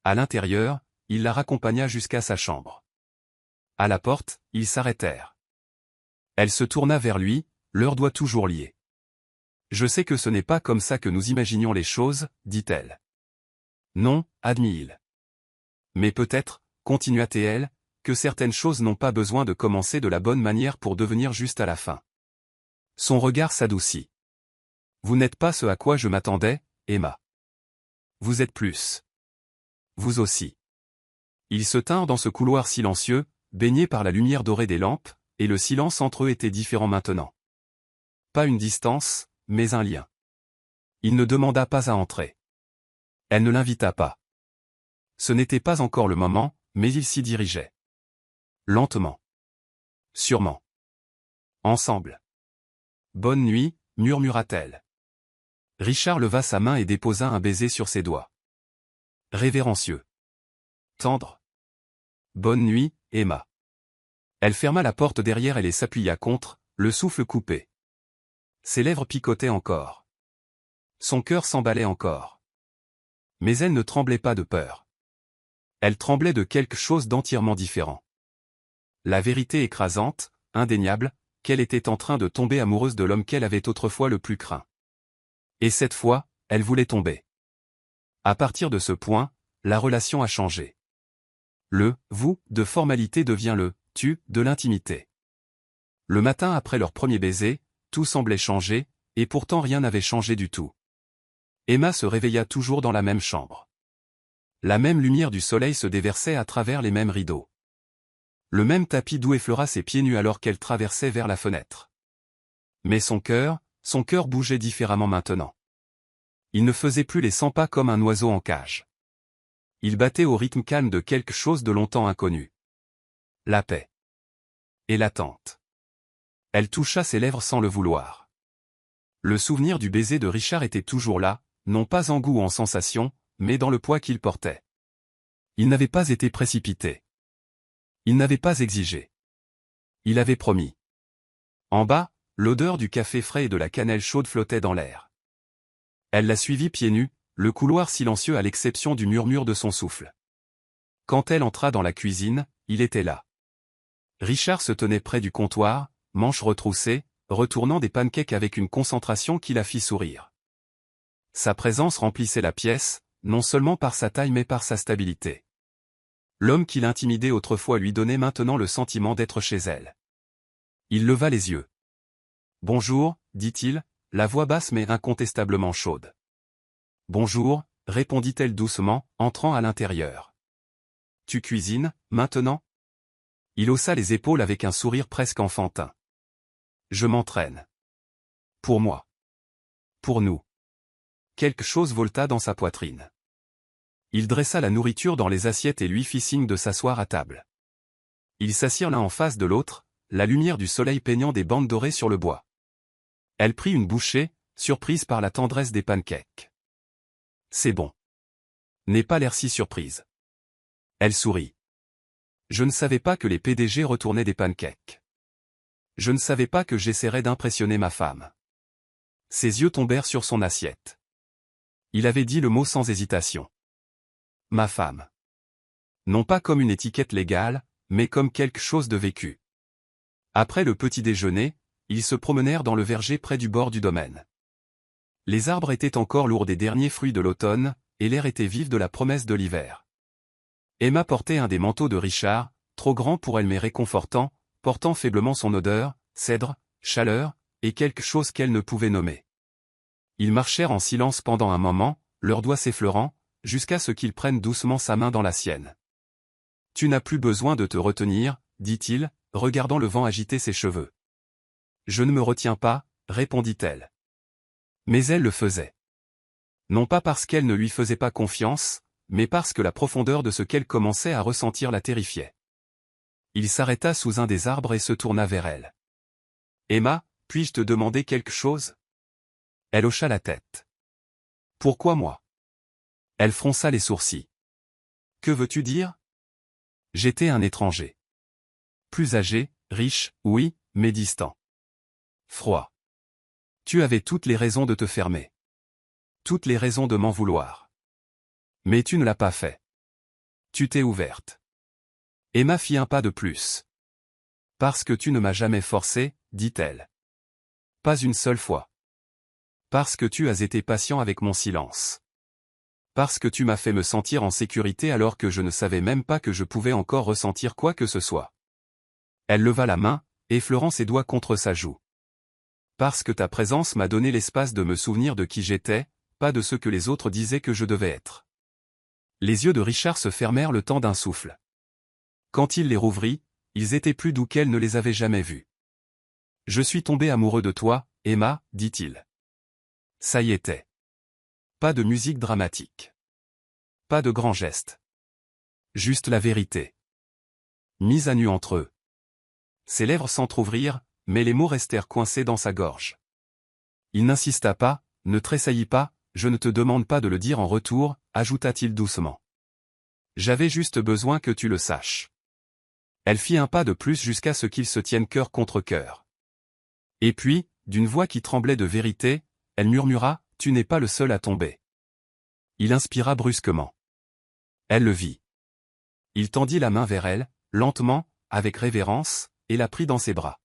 À l'intérieur, il la raccompagna jusqu'à sa chambre. À la porte, ils s'arrêtèrent. Elle se tourna vers lui, leurs doigts toujours liés. « Je sais que ce n'est pas comme ça que nous imaginions les choses, dit-elle. Non, admit-il. Mais peut-être, continua-t-elle, que certaines choses n'ont pas besoin de commencer de la bonne manière pour devenir juste à la fin. Son regard s'adoucit. Vous n'êtes pas ce à quoi je m'attendais, Emma. Vous êtes plus. Vous aussi. Ils se tinrent dans ce couloir silencieux, baigné par la lumière dorée des lampes, et le silence entre eux était différent maintenant. Pas une distance, mais un lien. Il ne demanda pas à entrer. Elle ne l'invita pas. Ce n'était pas encore le moment, mais il s'y dirigeait. Lentement. Sûrement. Ensemble. Bonne nuit, murmura-t-elle. Richard leva sa main et déposa un baiser sur ses doigts. Révérencieux. Tendre. Bonne nuit, Emma. Elle ferma la porte derrière elle et s'appuya contre, le souffle coupé. Ses lèvres picotaient encore. Son cœur s'emballait encore. Mais elle ne tremblait pas de peur. Elle tremblait de quelque chose d'entièrement différent. La vérité écrasante, indéniable, qu'elle était en train de tomber amoureuse de l'homme qu'elle avait autrefois le plus craint. Et cette fois, elle voulait tomber. À partir de ce point, la relation a changé. Le « vous » de formalité devient le « tu » de l'intimité. Le matin après leur premier baiser, tout semblait changer, et pourtant rien n'avait changé du tout. Emma se réveilla toujours dans la même chambre. La même lumière du soleil se déversait à travers les mêmes rideaux. Le même tapis doux effleura ses pieds nus alors qu'elle traversait vers la fenêtre. Mais son cœur bougeait différemment maintenant. Il ne faisait plus les 100 pas comme un oiseau en cage. Il battait au rythme calme de quelque chose de longtemps inconnu. La paix. Et l'attente. Elle toucha ses lèvres sans le vouloir. Le souvenir du baiser de Richard était toujours là, non pas en goût ou en sensation, mais dans le poids qu'il portait. Il n'avait pas été précipité. Il n'avait pas exigé. Il avait promis. En bas, l'odeur du café frais et de la cannelle chaude flottait dans l'air. Elle la suivit pieds nus, le couloir silencieux à l'exception du murmure de son souffle. Quand elle entra dans la cuisine, il était là. Richard se tenait près du comptoir, manches retroussées, retournant des pancakes avec une concentration qui la fit sourire. Sa présence remplissait la pièce, non seulement par sa taille mais par sa stabilité. L'homme qui l'intimidait autrefois lui donnait maintenant le sentiment d'être chez elle. Il leva les yeux. « Bonjour, dit-il, la voix basse mais incontestablement chaude. « Bonjour, répondit-elle doucement, entrant à l'intérieur. « Tu cuisines, maintenant ?» Il haussa les épaules avec un sourire presque enfantin. « Je m'entraîne. »« Pour moi. »« Pour nous. » Quelque chose volta dans sa poitrine. Il dressa la nourriture dans les assiettes et lui fit signe de s'asseoir à table. Ils s'assirent l'un en face de l'autre, la lumière du soleil peignant des bandes dorées sur le bois. Elle prit une bouchée, surprise par la tendresse des pancakes. « C'est bon. » N'aie pas l'air si surprise. Elle sourit. « Je ne savais pas que les PDG retournaient des pancakes. Je ne savais pas que j'essaierais d'impressionner ma femme. » Ses yeux tombèrent sur son assiette. Il avait dit le mot sans hésitation. Ma femme. Non pas comme une étiquette légale, mais comme quelque chose de vécu. Après le petit déjeuner, ils se promenèrent dans le verger près du bord du domaine. Les arbres étaient encore lourds des derniers fruits de l'automne, et l'air était vif de la promesse de l'hiver. Emma portait un des manteaux de Richard, trop grand pour elle mais réconfortant, portant faiblement son odeur, cèdre, chaleur, et quelque chose qu'elle ne pouvait nommer. Ils marchèrent en silence pendant un moment, leurs doigts s'effleurant, jusqu'à ce qu'il prenne doucement sa main dans la sienne. « Tu n'as plus besoin de te retenir, » dit-il, regardant le vent agiter ses cheveux. « Je ne me retiens pas, » répondit-elle. Mais elle le faisait. Non pas parce qu'elle ne lui faisait pas confiance, mais parce que la profondeur de ce qu'elle commençait à ressentir la terrifiait. Il s'arrêta sous un des arbres et se tourna vers elle. « Emma, puis-je te demander quelque chose ?» Elle hocha la tête. « Pourquoi moi ?» Elle fronça les sourcils. « Que veux-tu dire ?» J'étais un étranger. Plus âgé, riche, oui, mais distant. Froid. Tu avais toutes les raisons de te fermer. Toutes les raisons de m'en vouloir. Mais tu ne l'as pas fait. Tu t'es ouverte. Emma fit un pas de plus. Parce que tu ne m'as jamais forcé, dit-elle. Pas une seule fois. Parce que tu as été patient avec mon silence. Parce que tu m'as fait me sentir en sécurité alors que je ne savais même pas que je pouvais encore ressentir quoi que ce soit. Elle leva la main, effleurant ses doigts contre sa joue. Parce que ta présence m'a donné l'espace de me souvenir de qui j'étais, pas de ce que les autres disaient que je devais être. Les yeux de Richard se fermèrent le temps d'un souffle. Quand il les rouvrit, ils étaient plus doux qu'elle ne les avait jamais vus. Je suis tombé amoureux de toi, Emma, dit-il. Ça y était. Pas de musique dramatique. Pas de grands gestes. Juste la vérité. Mise à nu entre eux. Ses lèvres s'entr'ouvrirent, mais les mots restèrent coincés dans sa gorge. Il n'insista pas, ne tressaillit pas, je ne te demande pas de le dire en retour, ajouta-t-il doucement. J'avais juste besoin que tu le saches. Elle fit un pas de plus jusqu'à ce qu'ils se tiennent cœur contre cœur. Et puis, d'une voix qui tremblait de vérité, elle murmura, tu n'es pas le seul à tomber. Il inspira brusquement. Elle le vit. Il tendit la main vers elle, lentement, avec révérence, et la prit dans ses bras.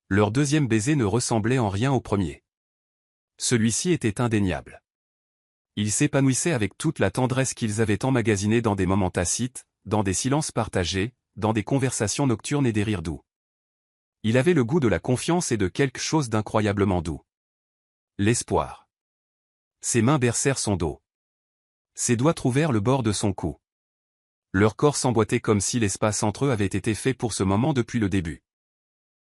Leur deuxième baiser ne ressemblait en rien au premier. Celui-ci était indéniable. Ils s'épanouissaient avec toute la tendresse qu'ils avaient emmagasinée dans des moments tacites, dans des silences partagés, dans des conversations nocturnes et des rires doux. Il avait le goût de la confiance et de quelque chose d'incroyablement doux. L'espoir. Ses mains bercèrent son dos. Ses doigts trouvèrent le bord de son cou. Leur corps s'emboîtait comme si l'espace entre eux avait été fait pour ce moment depuis le début.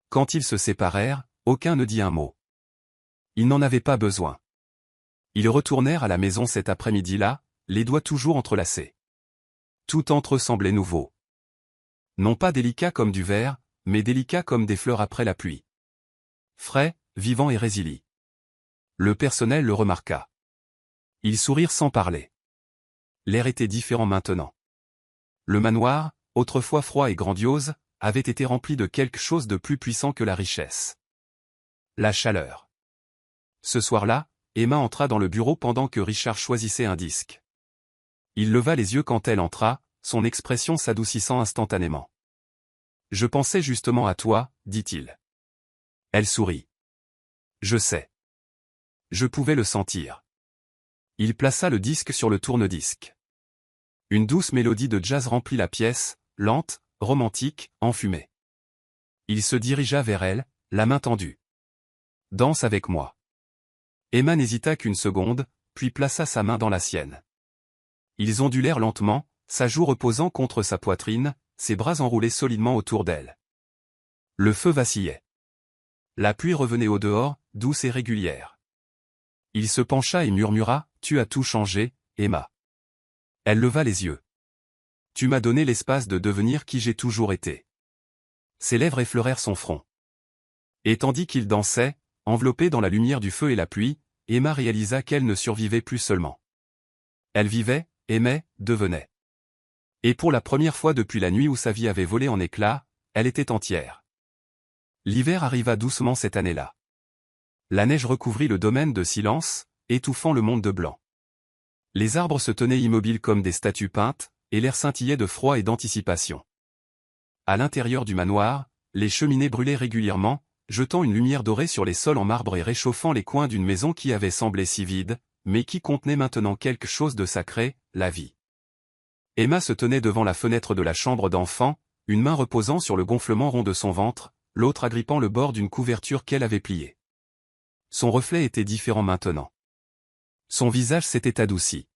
Quand ils se séparèrent, aucun ne dit un mot. Ils n'en avaient pas besoin. Ils retournèrent à la maison cet après-midi-là, les doigts toujours entrelacés. Tout entre eux semblait nouveau. Non pas délicat comme du verre, mais délicat comme des fleurs après la pluie. Frais, vivant et résilient. Le personnel le remarqua. Ils sourirent sans parler. L'air était différent maintenant. Le manoir, autrefois froid et grandiose, avait été rempli de quelque chose de plus puissant que la richesse. La chaleur. Ce soir-là, Emma entra dans le bureau pendant que Richard choisissait un disque. Il leva les yeux quand elle entra, son expression s'adoucissant instantanément. « Je pensais justement à toi, dit-il. » Elle sourit. « Je sais. » Je pouvais le sentir. Il plaça le disque sur le tourne-disque. Une douce mélodie de jazz remplit la pièce, lente, romantique, enfumée. Il se dirigea vers elle, la main tendue. « Danse avec moi. » Emma n'hésita qu'une seconde, puis plaça sa main dans la sienne. Ils ondulèrent lentement, sa joue reposant contre sa poitrine, ses bras enroulés solidement autour d'elle. Le feu vacillait. La pluie revenait au dehors, douce et régulière. Il se pencha et murmura, « Tu as tout changé, Emma. » Elle leva les yeux. « Tu m'as donné l'espace de devenir qui j'ai toujours été. » Ses lèvres effleurèrent son front. Et tandis qu'ils dansaient, enveloppés dans la lumière du feu et la pluie, Emma réalisa qu'elle ne survivait plus seulement. Elle vivait, aimait, devenait. Et pour la première fois depuis la nuit où sa vie avait volé en éclats, elle était entière. L'hiver arriva doucement cette année-là. La neige recouvrit le domaine de silence, étouffant le monde de blanc. Les arbres se tenaient immobiles comme des statues peintes, et l'air scintillait de froid et d'anticipation. À l'intérieur du manoir, les cheminées brûlaient régulièrement, jetant une lumière dorée sur les sols en marbre et réchauffant les coins d'une maison qui avait semblé si vide, mais qui contenait maintenant quelque chose de sacré, la vie. Emma se tenait devant la fenêtre de la chambre d'enfant, une main reposant sur le gonflement rond de son ventre, l'autre agrippant le bord d'une couverture qu'elle avait pliée. Son reflet était différent maintenant. Son visage s'était adouci.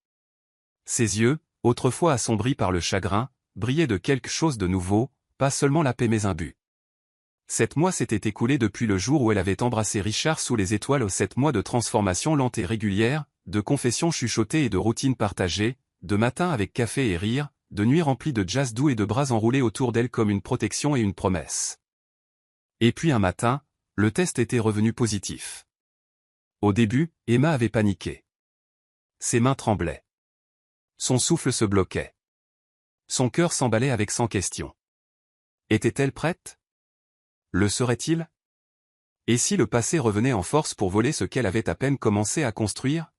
Ses yeux, autrefois assombris par le chagrin, brillaient de quelque chose de nouveau, pas seulement la paix mais un but. 7 mois s'étaient écoulés depuis le jour où elle avait embrassé Richard sous les étoiles aux 7 mois de transformation lente et régulière, de confessions chuchotées et de routines partagées, de matins avec café et rire, de nuits remplies de jazz doux et de bras enroulés autour d'elle comme une protection et une promesse. Et puis un matin, le test était revenu positif. Au début, Emma avait paniqué. Ses mains tremblaient. Son souffle se bloquait. Son cœur s'emballait avec 100 questions. Était-elle prête? Le serait-il? Et si le passé revenait en force pour voler ce qu'elle avait à peine commencé à construire?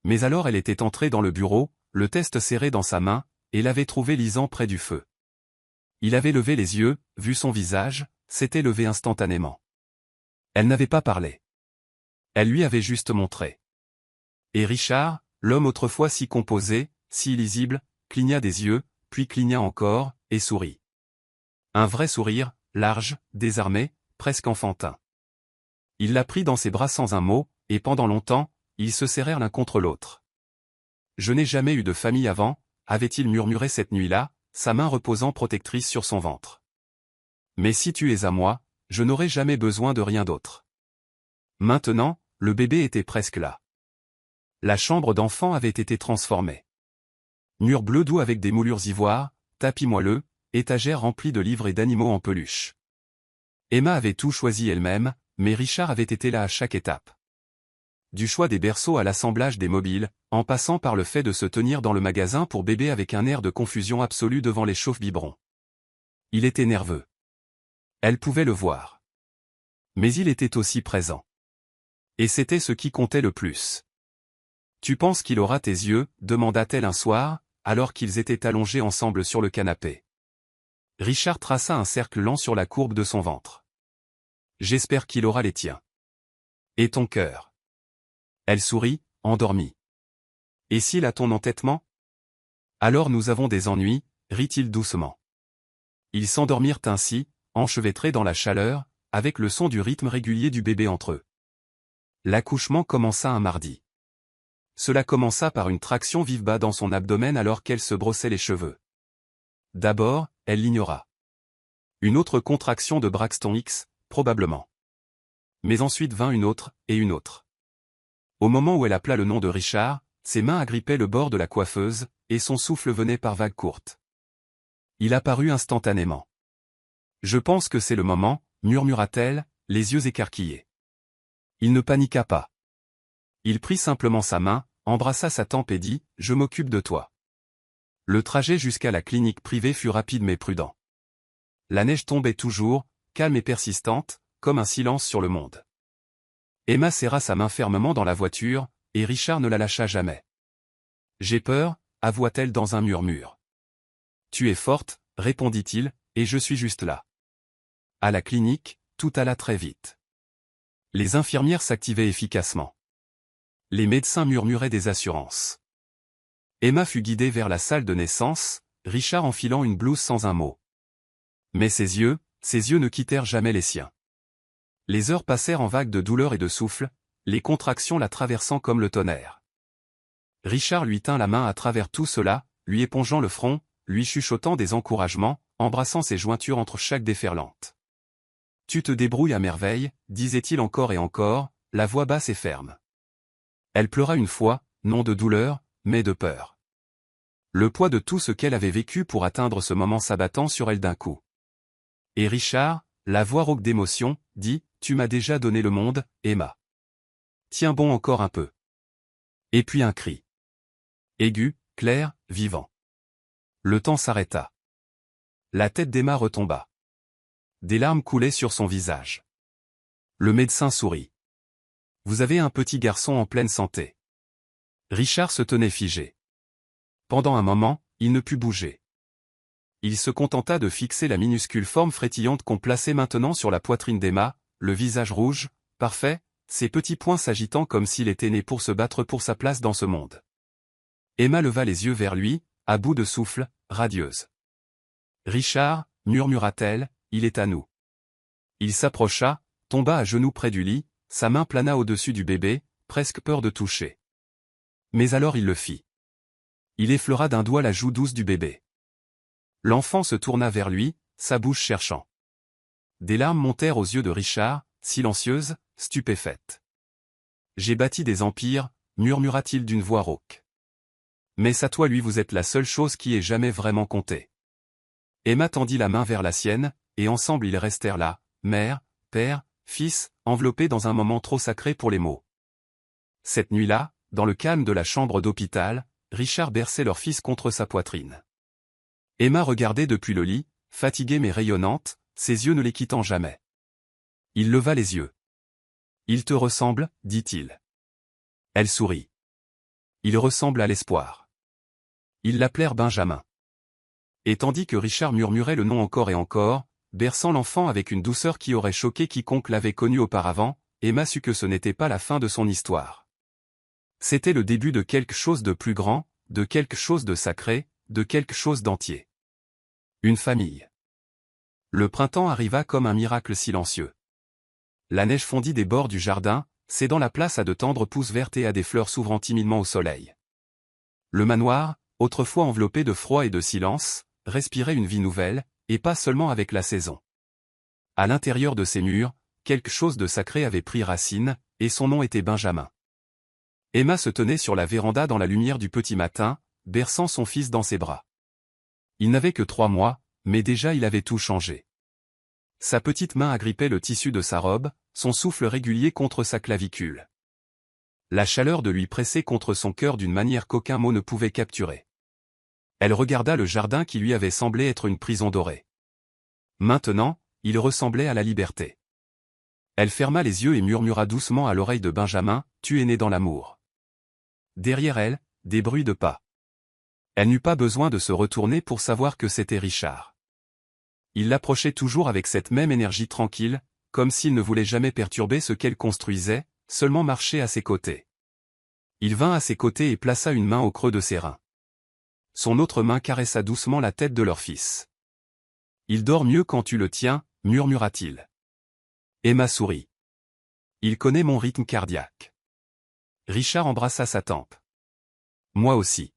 Mais alors elle était entrée dans le bureau, le test serré dans sa main, et l'avait trouvé lisant près du feu. Il avait levé les yeux, vu son visage, s'était levé instantanément. Elle n'avait pas parlé. Elle lui avait juste montré. Et Richard, l'homme autrefois si composé, si illisible, cligna des yeux, puis cligna encore, et sourit. Un vrai sourire, large, désarmé, presque enfantin. Il la prit dans ses bras sans un mot, et pendant longtemps, ils se serrèrent l'un contre l'autre. Je n'ai jamais eu de famille avant, avait-il murmuré cette nuit-là, sa main reposant protectrice sur son ventre. Mais si tu es à moi, je n'aurai jamais besoin de rien d'autre. Maintenant, le bébé était presque là. La chambre d'enfant avait été transformée. Mur bleu doux avec des moulures ivoires, tapis moelleux, étagères remplies de livres et d'animaux en peluche. Emma avait tout choisi elle-même, mais Richard avait été là à chaque étape. Du choix des berceaux à l'assemblage des mobiles, en passant par le fait de se tenir dans le magasin pour bébé avec un air de confusion absolue devant les chauffe-biberons. Il était nerveux. Elle pouvait le voir. Mais il était aussi présent. Et c'était ce qui comptait le plus. « Tu penses qu'il aura tes yeux ?» demanda-t-elle un soir, alors qu'ils étaient allongés ensemble sur le canapé. Richard traça un cercle lent sur la courbe de son ventre. « J'espère qu'il aura les tiens. Et ton cœur. » Elle sourit, endormie. « Et s'il a ton entêtement ? Alors nous avons des ennuis, » rit-il doucement. Ils s'endormirent ainsi, enchevêtrés dans la chaleur, avec le son du rythme régulier du bébé entre eux. L'accouchement commença un mardi. Cela commença par une traction vive bas dans son abdomen alors qu'elle se brossait les cheveux. D'abord, elle l'ignora. Une autre contraction de Braxton Hicks, probablement. Mais ensuite vint une autre, et une autre. Au moment où elle appela le nom de Richard, ses mains agrippaient le bord de la coiffeuse, et son souffle venait par vagues courtes. Il apparut instantanément. « Je pense que c'est le moment », murmura-t-elle, les yeux écarquillés. Il ne paniqua pas. Il prit simplement sa main, embrassa sa tempe et dit « Je m'occupe de toi ». Le trajet jusqu'à la clinique privée fut rapide mais prudent. La neige tombait toujours, calme et persistante, comme un silence sur le monde. Emma serra sa main fermement dans la voiture, et Richard ne la lâcha jamais. « J'ai peur », avoua-t-elle dans un murmure. « Tu es forte », répondit-il, « et je suis juste là. » À la clinique, tout alla très vite. Les infirmières s'activaient efficacement. Les médecins murmuraient des assurances. Emma fut guidée vers la salle de naissance, Richard enfilant une blouse sans un mot. Mais ses yeux ne quittèrent jamais les siens. Les heures passèrent en vagues de douleur et de souffle, les contractions la traversant comme le tonnerre. Richard lui tint la main à travers tout cela, lui épongeant le front, lui chuchotant des encouragements, embrassant ses jointures entre chaque déferlante. « Tu te débrouilles à merveille », disait-il encore et encore, la voix basse et ferme. Elle pleura une fois, non de douleur, mais de peur. Le poids de tout ce qu'elle avait vécu pour atteindre ce moment s'abattant sur elle d'un coup. Et Richard, la voix rauque d'émotion, dit « Tu m'as déjà donné le monde, Emma. Tiens bon encore un peu. » Et puis un cri. Aigu, clair, vivant. Le temps s'arrêta. La tête d'Emma retomba. Des larmes coulaient sur son visage. Le médecin sourit. « Vous avez un petit garçon en pleine santé. » Richard se tenait figé. Pendant un moment, il ne put bouger. Il se contenta de fixer la minuscule forme frétillante qu'on plaçait maintenant sur la poitrine d'Emma, le visage rouge, parfait, ses petits poings s'agitant comme s'il était né pour se battre pour sa place dans ce monde. Emma leva les yeux vers lui, à bout de souffle, radieuse. « Richard », murmura-t-elle, « il est à nous. » Il s'approcha, tomba à genoux près du lit, sa main plana au-dessus du bébé, presque peur de toucher. Mais alors il le fit. Il effleura d'un doigt la joue douce du bébé. L'enfant se tourna vers lui, sa bouche cherchant. Des larmes montèrent aux yeux de Richard, silencieuses, stupéfaites. « J'ai bâti des empires », murmura-t-il d'une voix rauque. « Mais à toi lui vous êtes la seule chose qui ait jamais vraiment compté. » Emma tendit la main vers la sienne, et ensemble ils restèrent là, mère, père, fils, enveloppés dans un moment trop sacré pour les mots. Cette nuit-là, dans le calme de la chambre d'hôpital, Richard berçait leur fils contre sa poitrine. Emma regardait depuis le lit, fatiguée mais rayonnante, ses yeux ne les quittant jamais. Il leva les yeux. « Il te ressemble, dit-il. » Elle sourit. « Il ressemble à l'espoir. » Ils l'appelèrent Benjamin. Et tandis que Richard murmurait le nom encore et encore, berçant l'enfant avec une douceur qui aurait choqué quiconque l'avait connu auparavant, Emma sut que ce n'était pas la fin de son histoire. C'était le début de quelque chose de plus grand, de quelque chose de sacré, de quelque chose d'entier. Une famille. Le printemps arriva comme un miracle silencieux. La neige fondit des bords du jardin, cédant la place à de tendres pousses vertes et à des fleurs s'ouvrant timidement au soleil. Le manoir, autrefois enveloppé de froid et de silence, respirait une vie nouvelle, et pas seulement avec la saison. À l'intérieur de ses murs, quelque chose de sacré avait pris racine, et son nom était Benjamin. Emma se tenait sur la véranda dans la lumière du petit matin, berçant son fils dans ses bras. Il n'avait que 3 mois, mais déjà il avait tout changé. Sa petite main agrippait le tissu de sa robe, son souffle régulier contre sa clavicule. La chaleur de lui pressait contre son cœur d'une manière qu'aucun mot ne pouvait capturer. Elle regarda le jardin qui lui avait semblé être une prison dorée. Maintenant, il ressemblait à la liberté. Elle ferma les yeux et murmura doucement à l'oreille de Benjamin, « Tu es né dans l'amour. » Derrière elle, des bruits de pas. Elle n'eut pas besoin de se retourner pour savoir que c'était Richard. Il l'approchait toujours avec cette même énergie tranquille, comme s'il ne voulait jamais perturber ce qu'elle construisait, seulement marcher à ses côtés. Il vint à ses côtés et plaça une main au creux de ses reins. Son autre main caressa doucement la tête de leur fils. « Il dort mieux quand tu le tiens, » murmura-t-il. Emma sourit. « Il connaît mon rythme cardiaque. » Richard embrassa sa tempe. « Moi aussi. »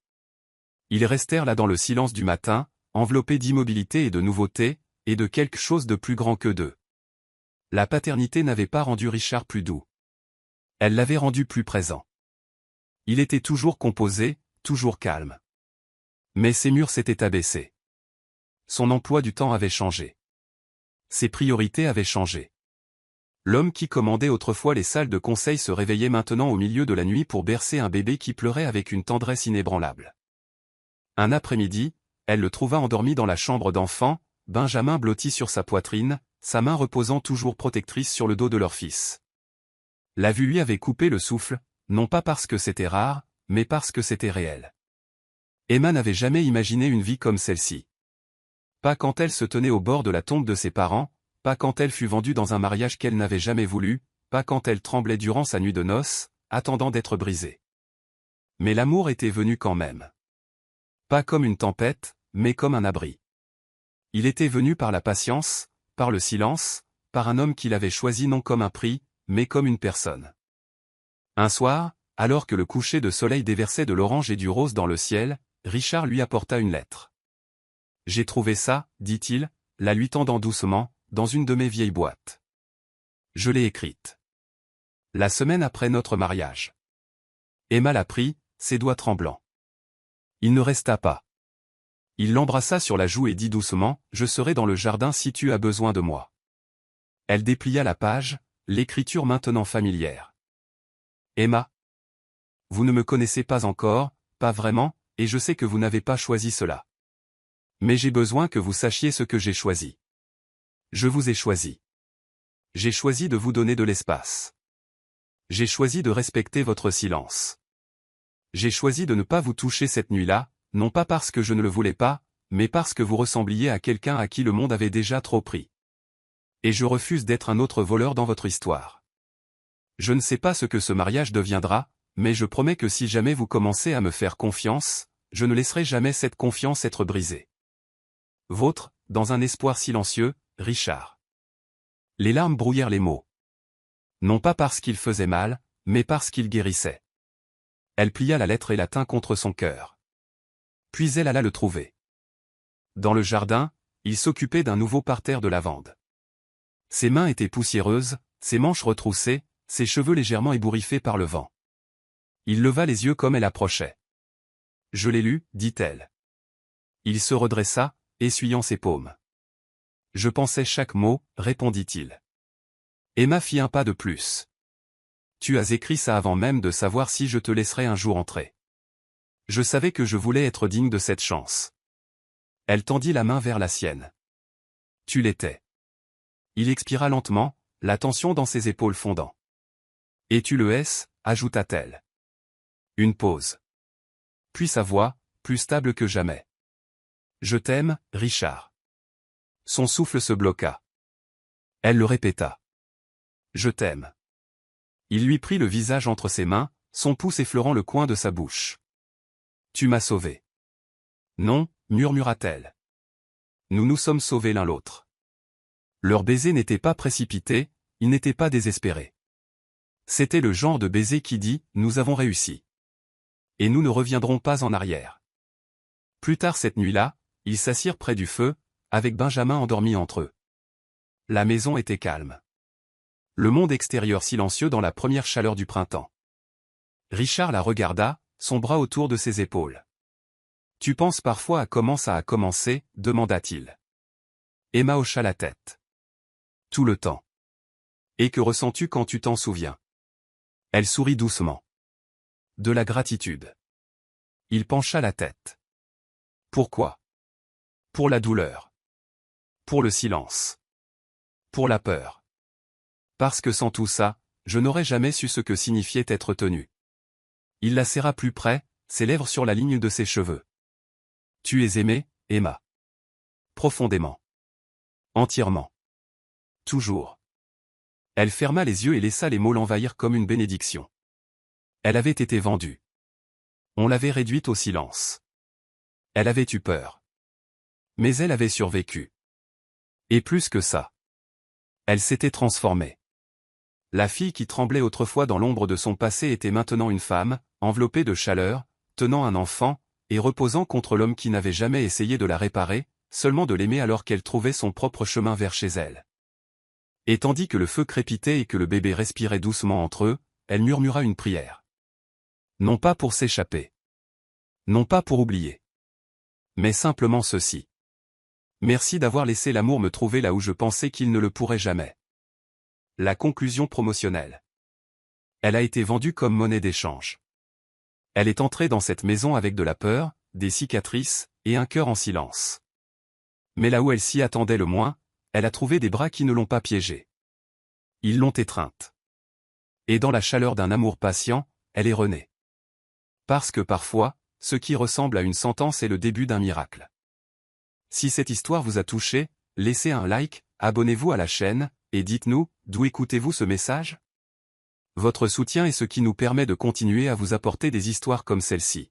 Ils restèrent là dans le silence du matin, enveloppés d'immobilité et de nouveauté, et de quelque chose de plus grand que d'eux. La paternité n'avait pas rendu Richard plus doux. Elle l'avait rendu plus présent. Il était toujours composé, toujours calme. Mais ses murs s'étaient abaissés. Son emploi du temps avait changé. Ses priorités avaient changé. L'homme qui commandait autrefois les salles de conseil se réveillait maintenant au milieu de la nuit pour bercer un bébé qui pleurait avec une tendresse inébranlable. Un après-midi, elle le trouva endormi dans la chambre d'enfant, Benjamin blotti sur sa poitrine, sa main reposant toujours protectrice sur le dos de leur fils. La vue lui avait coupé le souffle, non pas parce que c'était rare, mais parce que c'était réel. Emma n'avait jamais imaginé une vie comme celle-ci. Pas quand elle se tenait au bord de la tombe de ses parents, pas quand elle fut vendue dans un mariage qu'elle n'avait jamais voulu, pas quand elle tremblait durant sa nuit de noces, attendant d'être brisée. Mais l'amour était venu quand même. Pas comme une tempête, mais comme un abri. Il était venu par la patience, par le silence, par un homme qu'il avait choisi non comme un prix, mais comme une personne. Un soir, alors que le coucher de soleil déversait de l'orange et du rose dans le ciel, Richard lui apporta une lettre. « J'ai trouvé ça, » dit-il, la lui tendant doucement, dans une de mes vieilles boîtes. Je l'ai écrite. La semaine après notre mariage. Emma la prit, ses doigts tremblants. Il ne resta pas. Il l'embrassa sur la joue et dit doucement, « Je serai dans le jardin si tu as besoin de moi. » Elle déplia la page, l'écriture maintenant familière. « Emma. Vous ne me connaissez pas encore, pas vraiment, et je sais que vous n'avez pas choisi cela. Mais j'ai besoin que vous sachiez ce que j'ai choisi. Je vous ai choisi. J'ai choisi de vous donner de l'espace. J'ai choisi de respecter votre silence. J'ai choisi de ne pas vous toucher cette nuit-là, non pas parce que je ne le voulais pas, mais parce que vous ressembliez à quelqu'un à qui le monde avait déjà trop pris. Et je refuse d'être un autre voleur dans votre histoire. Je ne sais pas ce que ce mariage deviendra, mais je promets que si jamais vous commencez à me faire confiance, je ne laisserai jamais cette confiance être brisée. Vôtre, dans un espoir silencieux, Richard. » Les larmes brouillèrent les mots. Non pas parce qu'il faisait mal, mais parce qu'il guérissait. Elle plia la lettre et la tint contre son cœur. Puis elle alla le trouver. Dans le jardin, il s'occupait d'un nouveau parterre de lavande. Ses mains étaient poussiéreuses, ses manches retroussées, ses cheveux légèrement ébouriffés par le vent. Il leva les yeux comme elle approchait. « Je l'ai lu, dit-elle. » Il se redressa, essuyant ses paumes. « Je pensais chaque mot, répondit-il. » Emma fit un pas de plus. « Tu as écrit ça avant même de savoir si je te laisserais un jour entrer. Je savais que je voulais être digne de cette chance. » Elle tendit la main vers la sienne. « Tu l'étais. » Il expira lentement, la tension dans ses épaules fondant. « Et tu le es, ajouta-t-elle. Une pause. Puis sa voix, plus stable que jamais. « Je t'aime, Richard. » Son souffle se bloqua. Elle le répéta. « Je t'aime. » Il lui prit le visage entre ses mains, son pouce effleurant le coin de sa bouche. « Tu m'as sauvé. »« Non, » murmura-t-elle. « Nous nous sommes sauvés l'un l'autre. » Leur baiser n'était pas précipité, il n'était pas désespéré. C'était le genre de baiser qui dit « Nous avons réussi. Et nous ne reviendrons pas en arrière. » Plus tard cette nuit-là, ils s'assirent près du feu, avec Benjamin endormi entre eux. La maison était calme. Le monde extérieur silencieux dans la première chaleur du printemps. Richard la regarda, son bras autour de ses épaules. « Tu penses parfois à comment ça a commencé ?» demanda-t-il. Emma hocha la tête. « Tout le temps. »« Et que ressens-tu quand tu t'en souviens ?» Elle sourit doucement. « De la gratitude. » Il pencha la tête. « Pourquoi ?»« Pour la douleur. Pour le silence. Pour la peur. Parce que sans tout ça, je n'aurais jamais su ce que signifiait être tenu. » Il la serra plus près, ses lèvres sur la ligne de ses cheveux. « Tu es aimée, Emma. Profondément. Entièrement. Toujours. » Elle ferma les yeux et laissa les mots l'envahir comme une bénédiction. Elle avait été vendue. On l'avait réduite au silence. Elle avait eu peur. Mais elle avait survécu. Et plus que ça. Elle s'était transformée. La fille qui tremblait autrefois dans l'ombre de son passé était maintenant une femme, enveloppée de chaleur, tenant un enfant, et reposant contre l'homme qui n'avait jamais essayé de la réparer, seulement de l'aimer alors qu'elle trouvait son propre chemin vers chez elle. Et tandis que le feu crépitait et que le bébé respirait doucement entre eux, elle murmura une prière. Non pas pour s'échapper. Non pas pour oublier. Mais simplement ceci. Merci d'avoir laissé l'amour me trouver là où je pensais qu'il ne le pourrait jamais. La conclusion promotionnelle. Elle a été vendue comme monnaie d'échange. Elle est entrée dans cette maison avec de la peur, des cicatrices, et un cœur en silence. Mais là où elle s'y attendait le moins, elle a trouvé des bras qui ne l'ont pas piégée. Ils l'ont étreinte. Et dans la chaleur d'un amour patient, elle est renée. Parce que parfois, ce qui ressemble à une sentence est le début d'un miracle. Si cette histoire vous a touché, laissez un like, abonnez-vous à la chaîne, et dites-nous, d'où écoutez-vous ce message ? Votre soutien est ce qui nous permet de continuer à vous apporter des histoires comme celle-ci.